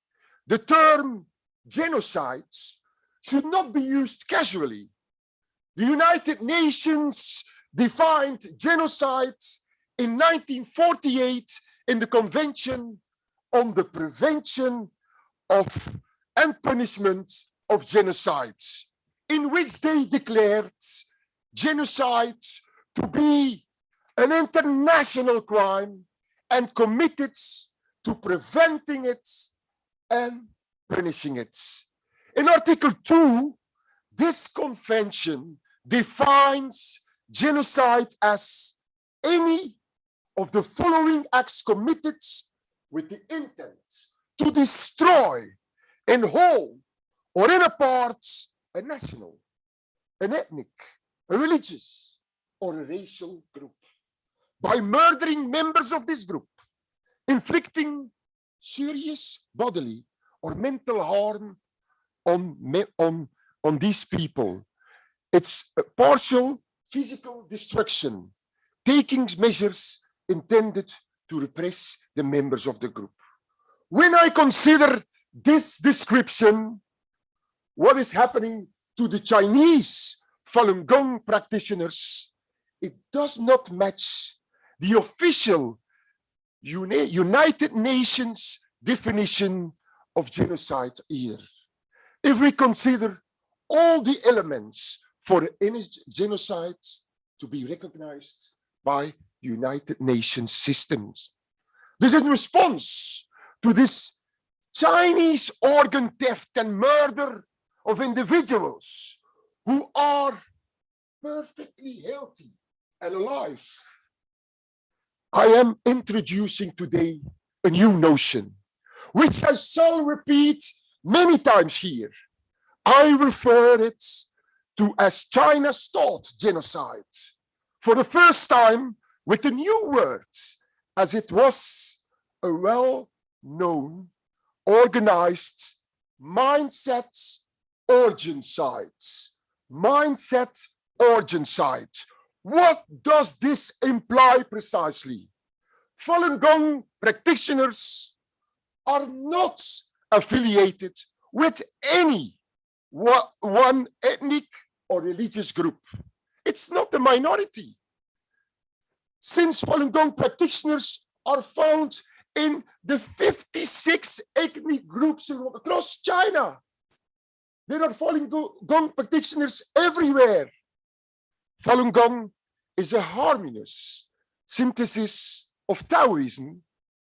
the term genocides should not be used casually. The United Nations defined genocide in 1948 in the Convention on the Prevention of and Punishment of Genocide, in which they declared genocide to be an international crime and committed to preventing it and punishing it. In Article 2, this convention defines genocide as any of the following acts committed with the intent to destroy in whole or in a part a national, an ethnic, a religious, or a racial group by murdering members of this group, inflicting serious bodily or mental harm on these people. It's a partial physical destruction, taking measures intended to repress the members of the group. When I consider this description, what is happening to the Chinese Falun Gong practitioners, it does not match the official United Nations definition of genocide here. If we consider all the elements for any genocide to be recognized by United Nations systems. This is in response to this Chinese organ theft and murder of individuals who are perfectly healthy and alive. I am introducing today a new notion, which I shall repeat many times here. I refer it to as China's thought genocide, for the first time with a new word, as it was a well-known, organized mindset origin sites. Mindset origin sites. What does this imply precisely? Falun Gong practitioners are not affiliated with any one ethnic or religious group. It's not a minority. Since Falun Gong practitioners are found in the 56 ethnic groups across China. There are Falun Gong practitioners everywhere. Falun Gong is a harmonious synthesis of Taoism,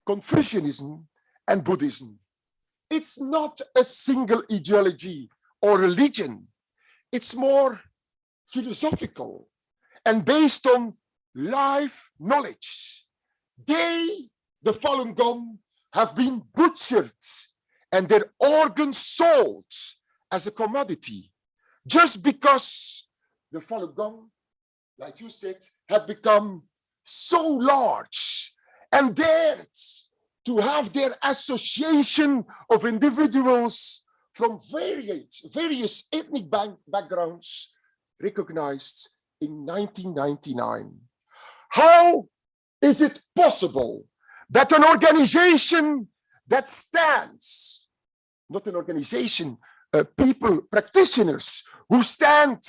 Confucianism, and Buddhism. It's not a single ideology or religion. It's more philosophical and based on life knowledge. They, the Falun Gong, have been butchered and their organs sold as a commodity just because the Falun Gong, like you said, had become so large and dared to have their association of individuals from various ethnic backgrounds recognized in 1999. How is it possible that an organization that stands, not an organization, people, practitioners who stand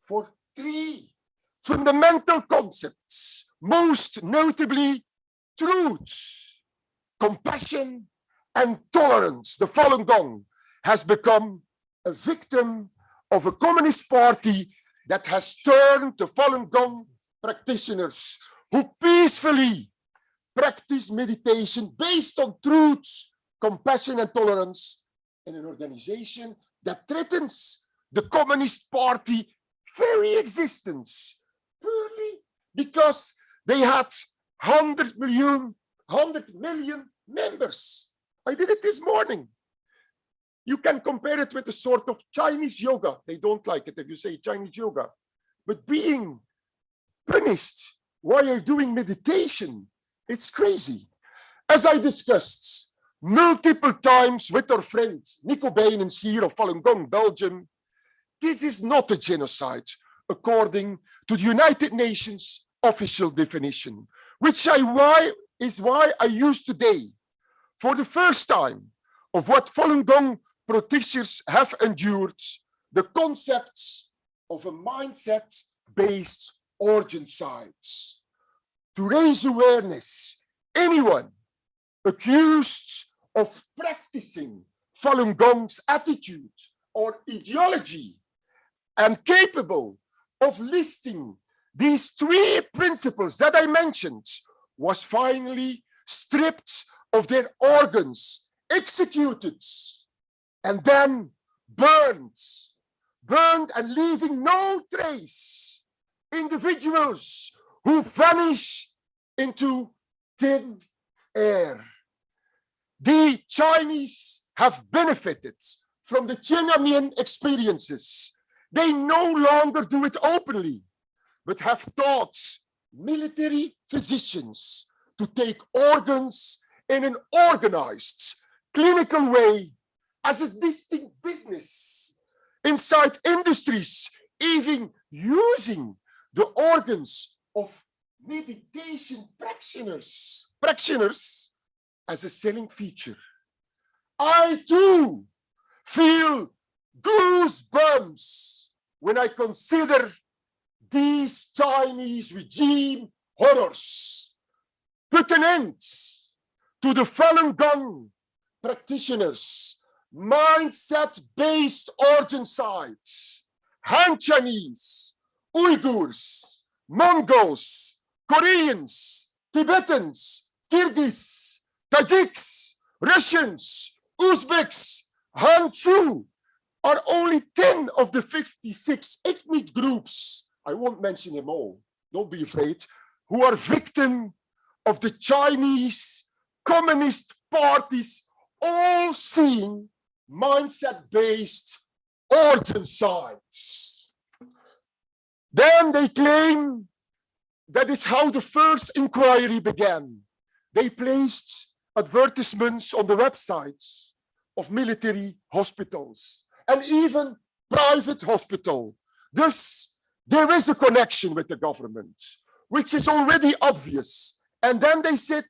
for three fundamental concepts, most notably truth, compassion, and tolerance, the Falun Gong, has become a victim of a communist party that has turned the Falun Gong practitioners who peacefully practice meditation based on truth, compassion, and tolerance in an organization that threatens the Communist Party very existence, purely because they had 100 million members. I did it this morning. You can compare it with a sort of Chinese yoga. They don't like it if you say Chinese yoga. But being punished while you're doing meditation, it's crazy. As I discussed multiple times with our friend Nico Beinens here of Falun Gong, Belgium, this is not a genocide according to the United Nations official definition, which is why I use today, for the first time, of what Falun Gong practitioners have endured, the concepts of a mindset-based origin sites. To raise awareness, anyone accused of practicing Falun Gong's attitude or ideology and capable of listing these three principles that I mentioned was finally stripped of their organs, executed, and then burned and leaving no trace. Individuals who vanish into thin air. The Chinese have benefited from the Tiananmen experiences. They no longer do it openly, but have taught military physicians to take organs in an organized, clinical way as a distinct business inside industries, even using the organs of meditation practitioners as a selling feature. I too feel goosebumps when I consider these Chinese regime horrors, put an end to the Falun Gong practitioners' mindset-based origin sites, Han Chinese, Uyghurs, Mongols, Koreans, Tibetans, Kyrgyz, Tajiks, Russians, Uzbeks, Han-Chu are only 10 of the 56 ethnic groups, I won't mention them all, don't be afraid, who are victim of the Chinese Communist Party's all-seeing mindset-based origin sites. Then they claim that is how the first inquiry began. They placed advertisements on the websites of military hospitals and even private hospital. Thus, there is a connection with the government, which is already obvious. And then they said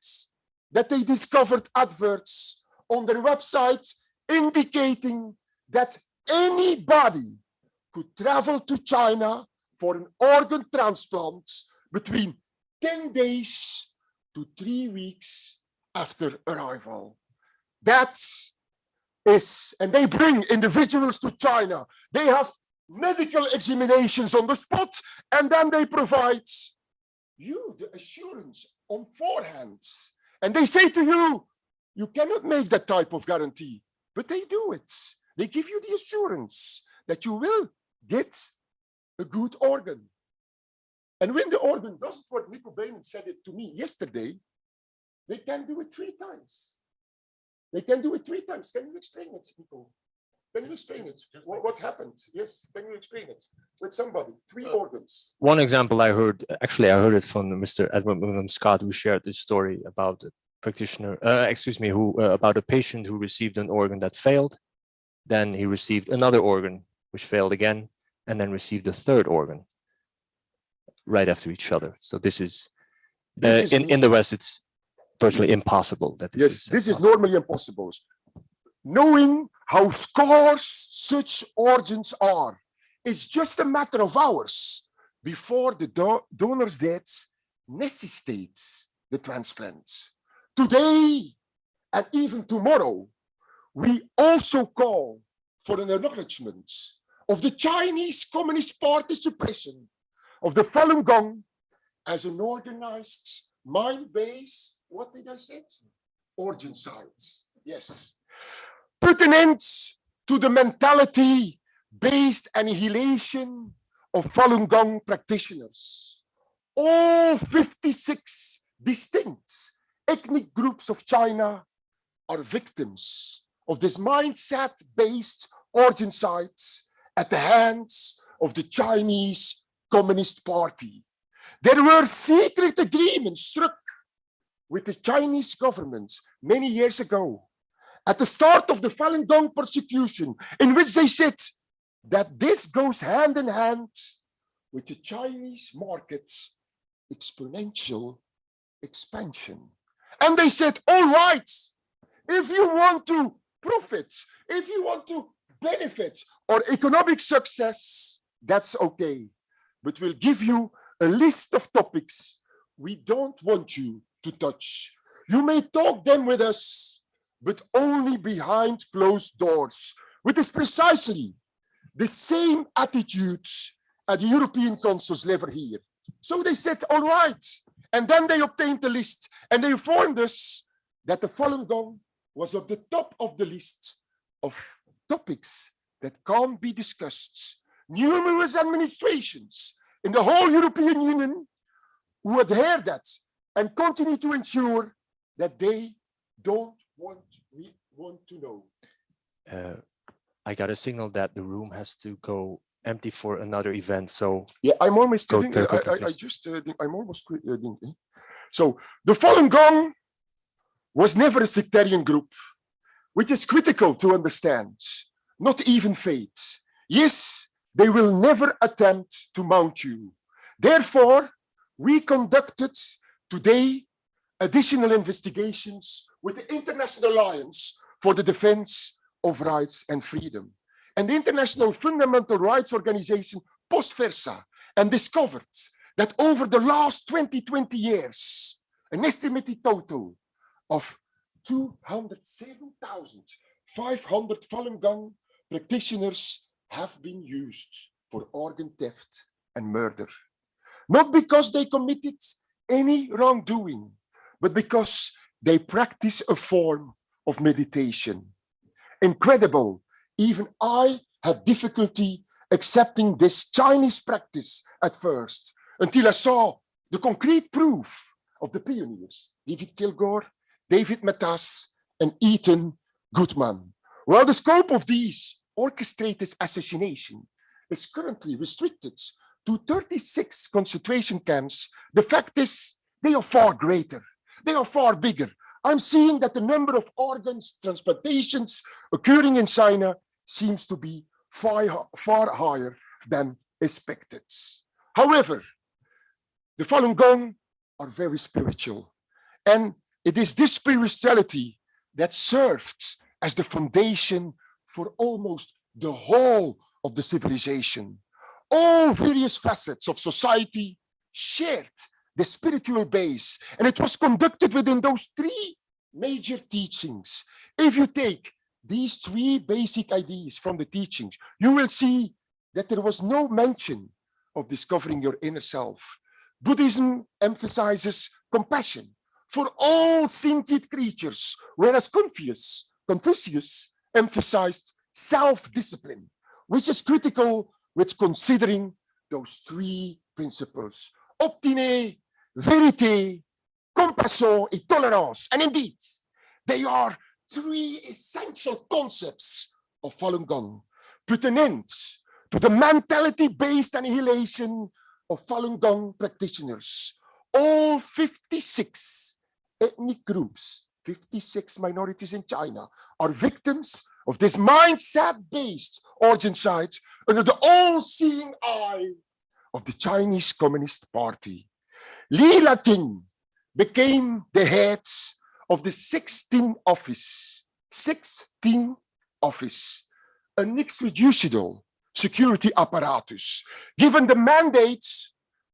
that they discovered adverts on their website indicating that anybody could travel to China for an organ transplant between 10 days to 3 weeks after arrival. That is, and they bring individuals to China. They have medical examinations on the spot, and then they provide you the assurance on forehand. And they say to you, you cannot make that type of guarantee, but they do it. They give you the assurance that you will get a good organ. And when the organ doesn't work, Nico Benen said it to me yesterday, they can do it 3 times. They can do it 3 times. Can you explain it, Nico? Can you explain it? What happened? Yes, can you explain it with somebody? 3 organs. One example I heard, actually, I heard it from Mr. Edmond Scott, who shared this story about a practitioner, about a patient who received an organ that failed. Then he received another organ, which failed again, and then received a 3rd organ right after each other. So this is in the West, it's virtually impossible. That this is normally impossible. Knowing how scarce such organs are is just a matter of hours before the donor's death necessitates the transplant. Today and even tomorrow, we also call for an acknowledgement of the Chinese Communist Party suppression of the Falun Gong as an organized, mind-based, what did I say? Origin sites. Yes. Put an end to the mentality-based annihilation of Falun Gong practitioners. All 56 distinct ethnic groups of China are victims of this mindset-based origin sites at the hands of the Chinese Communist Party. There were secret agreements struck with the Chinese government many years ago at the start of the Falun Gong persecution, in which they said that this goes hand in hand with the Chinese market's exponential expansion. And they said, all right, if you want to profit, if you want to benefit or economic success, that's okay. But we'll give you a list of topics we don't want you to touch. You may talk them with us, but only behind closed doors, which is precisely the same attitude at the European consul's level here. So they said, all right. And then they obtained the list and they informed us that the Falun Gong was at the top of the list of topics that can't be discussed. Numerous administrations in the whole European Union who adhere that and continue to ensure that they don't want to know. I got a signal that the room has to go empty for another event. So yeah, I'm almost kidding. I'm almost kidding. So the Falun Gong was never a sectarian group, which is critical to understand, not even faith. Yes, they will never attempt to mount you. Therefore, we conducted today additional investigations with the International Alliance for the Defense of Rights and Freedom and the International Fundamental Rights Organization, Post Versa, and discovered that over the last 20 years, an estimated total of 207,500 Falun Gong practitioners have been used for organ theft and murder. Not because they committed any wrongdoing, but because they practice a form of meditation. Incredible, even I had difficulty accepting this Chinese practice at first, until I saw the concrete proof of the pioneers, David Kilgore, David Matas, and Ethan Goodman. While the scope of these orchestrated assassination is currently restricted to 36 concentration camps, the fact is they are far greater, they are far bigger. I'm seeing that the number of organs transplantations occurring in China seems to be far higher than expected. However, the Falun Gong are very spiritual, and it is this spirituality that served as the foundation for almost the whole of the civilization. All various facets of society shared the spiritual base, and it was conducted within those three major teachings. If you take these three basic ideas from the teachings, you will see that there was no mention of discovering your inner self. Buddhism emphasizes compassion for all sentient creatures, whereas Confucius emphasized self-discipline, which is critical with considering those three principles: obtiner, vérité, compassion, et tolérance. And indeed, they are three essential concepts of Falun Gong. Put an end to the mentality-based annihilation of Falun Gong practitioners. All 56 ethnic groups, 56 minorities in China, are victims of this mindset-based origin-side under the all-seeing eye of the Chinese Communist Party. Li Lating became the head of the 16th office, an extrajudicial security apparatus, given the mandate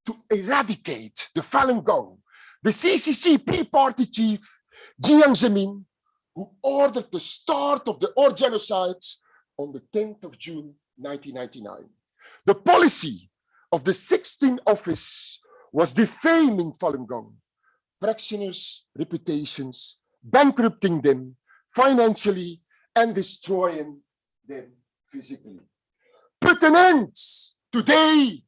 to eradicate the Falun Gong. The CCP party chief, Jiang Zemin, who ordered the start of the genocide on the 10th of June, 1999. The policy of the 16th office was defaming Falun Gong practitioners' reputations, bankrupting them financially, and destroying them physically. Put an end today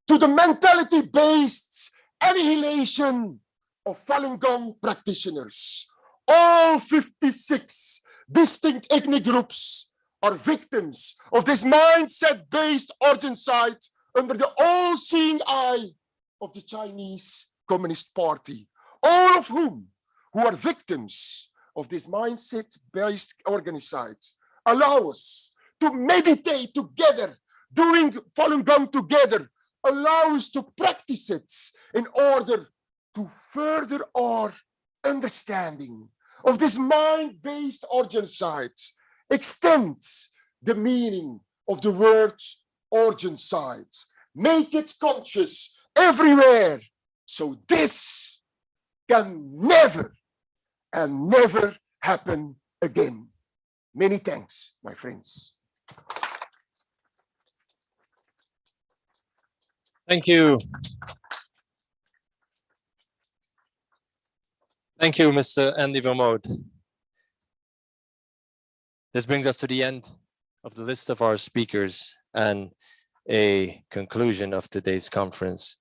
to the mentality-based annihilation of Falun Gong practitioners. All 56 distinct ethnic groups are victims of this mindset-based origin-side under the all-seeing eye of the Chinese Communist Party. All of whom who are victims of this mindset-based organ-side allow us to meditate together, doing Falun Gong together, allow us to practice it in order to further our understanding of this mind-based origin-side, extends the meaning of the word origin-side, make it conscious everywhere, so this can never and never happen again. Many thanks, my friends. Thank you. Thank you, Mr. Andy Vermode. This brings us to the end of the list of our speakers and a conclusion of today's conference.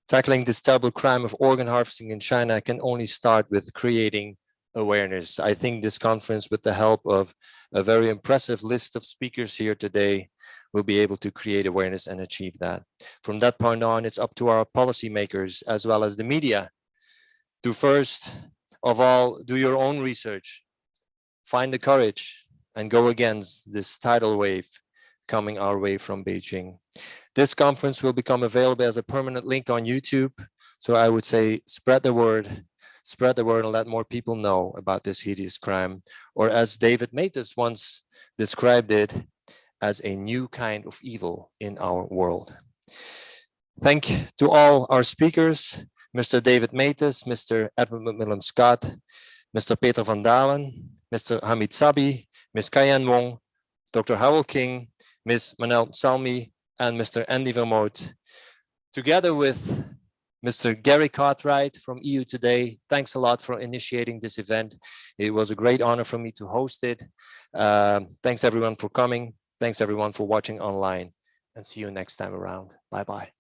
Tackling this terrible crime of organ harvesting in China can only start with creating awareness. I think this conference, with the help of a very impressive list of speakers here today, will be able to create awareness and achieve that. From that point on, it's up to our policymakers as well as the media to first of all do your own research, find the courage, and go against this tidal wave coming our way from Beijing. This conference will become available as a permanent link on YouTube. So I would say spread the word and let more people know about this hideous crime, or as David Matas once described it, as a new kind of evil in our world. Thank to all our speakers, Mr. David Matus, Mr. Edmond Scott, Mr. Peter van Dalen, Mr. Hamid Sabi, Ms. Kayan Wong, Dr. Harold King, Ms. Manel Salmi, and Mr. Andy Vermoot. Together with Mr. Gary Cartwright from EU Today, thanks a lot for initiating this event. It was a great honor for me to host it. Thanks everyone for coming. Thanks everyone for watching online, and see you next time around. Bye-bye.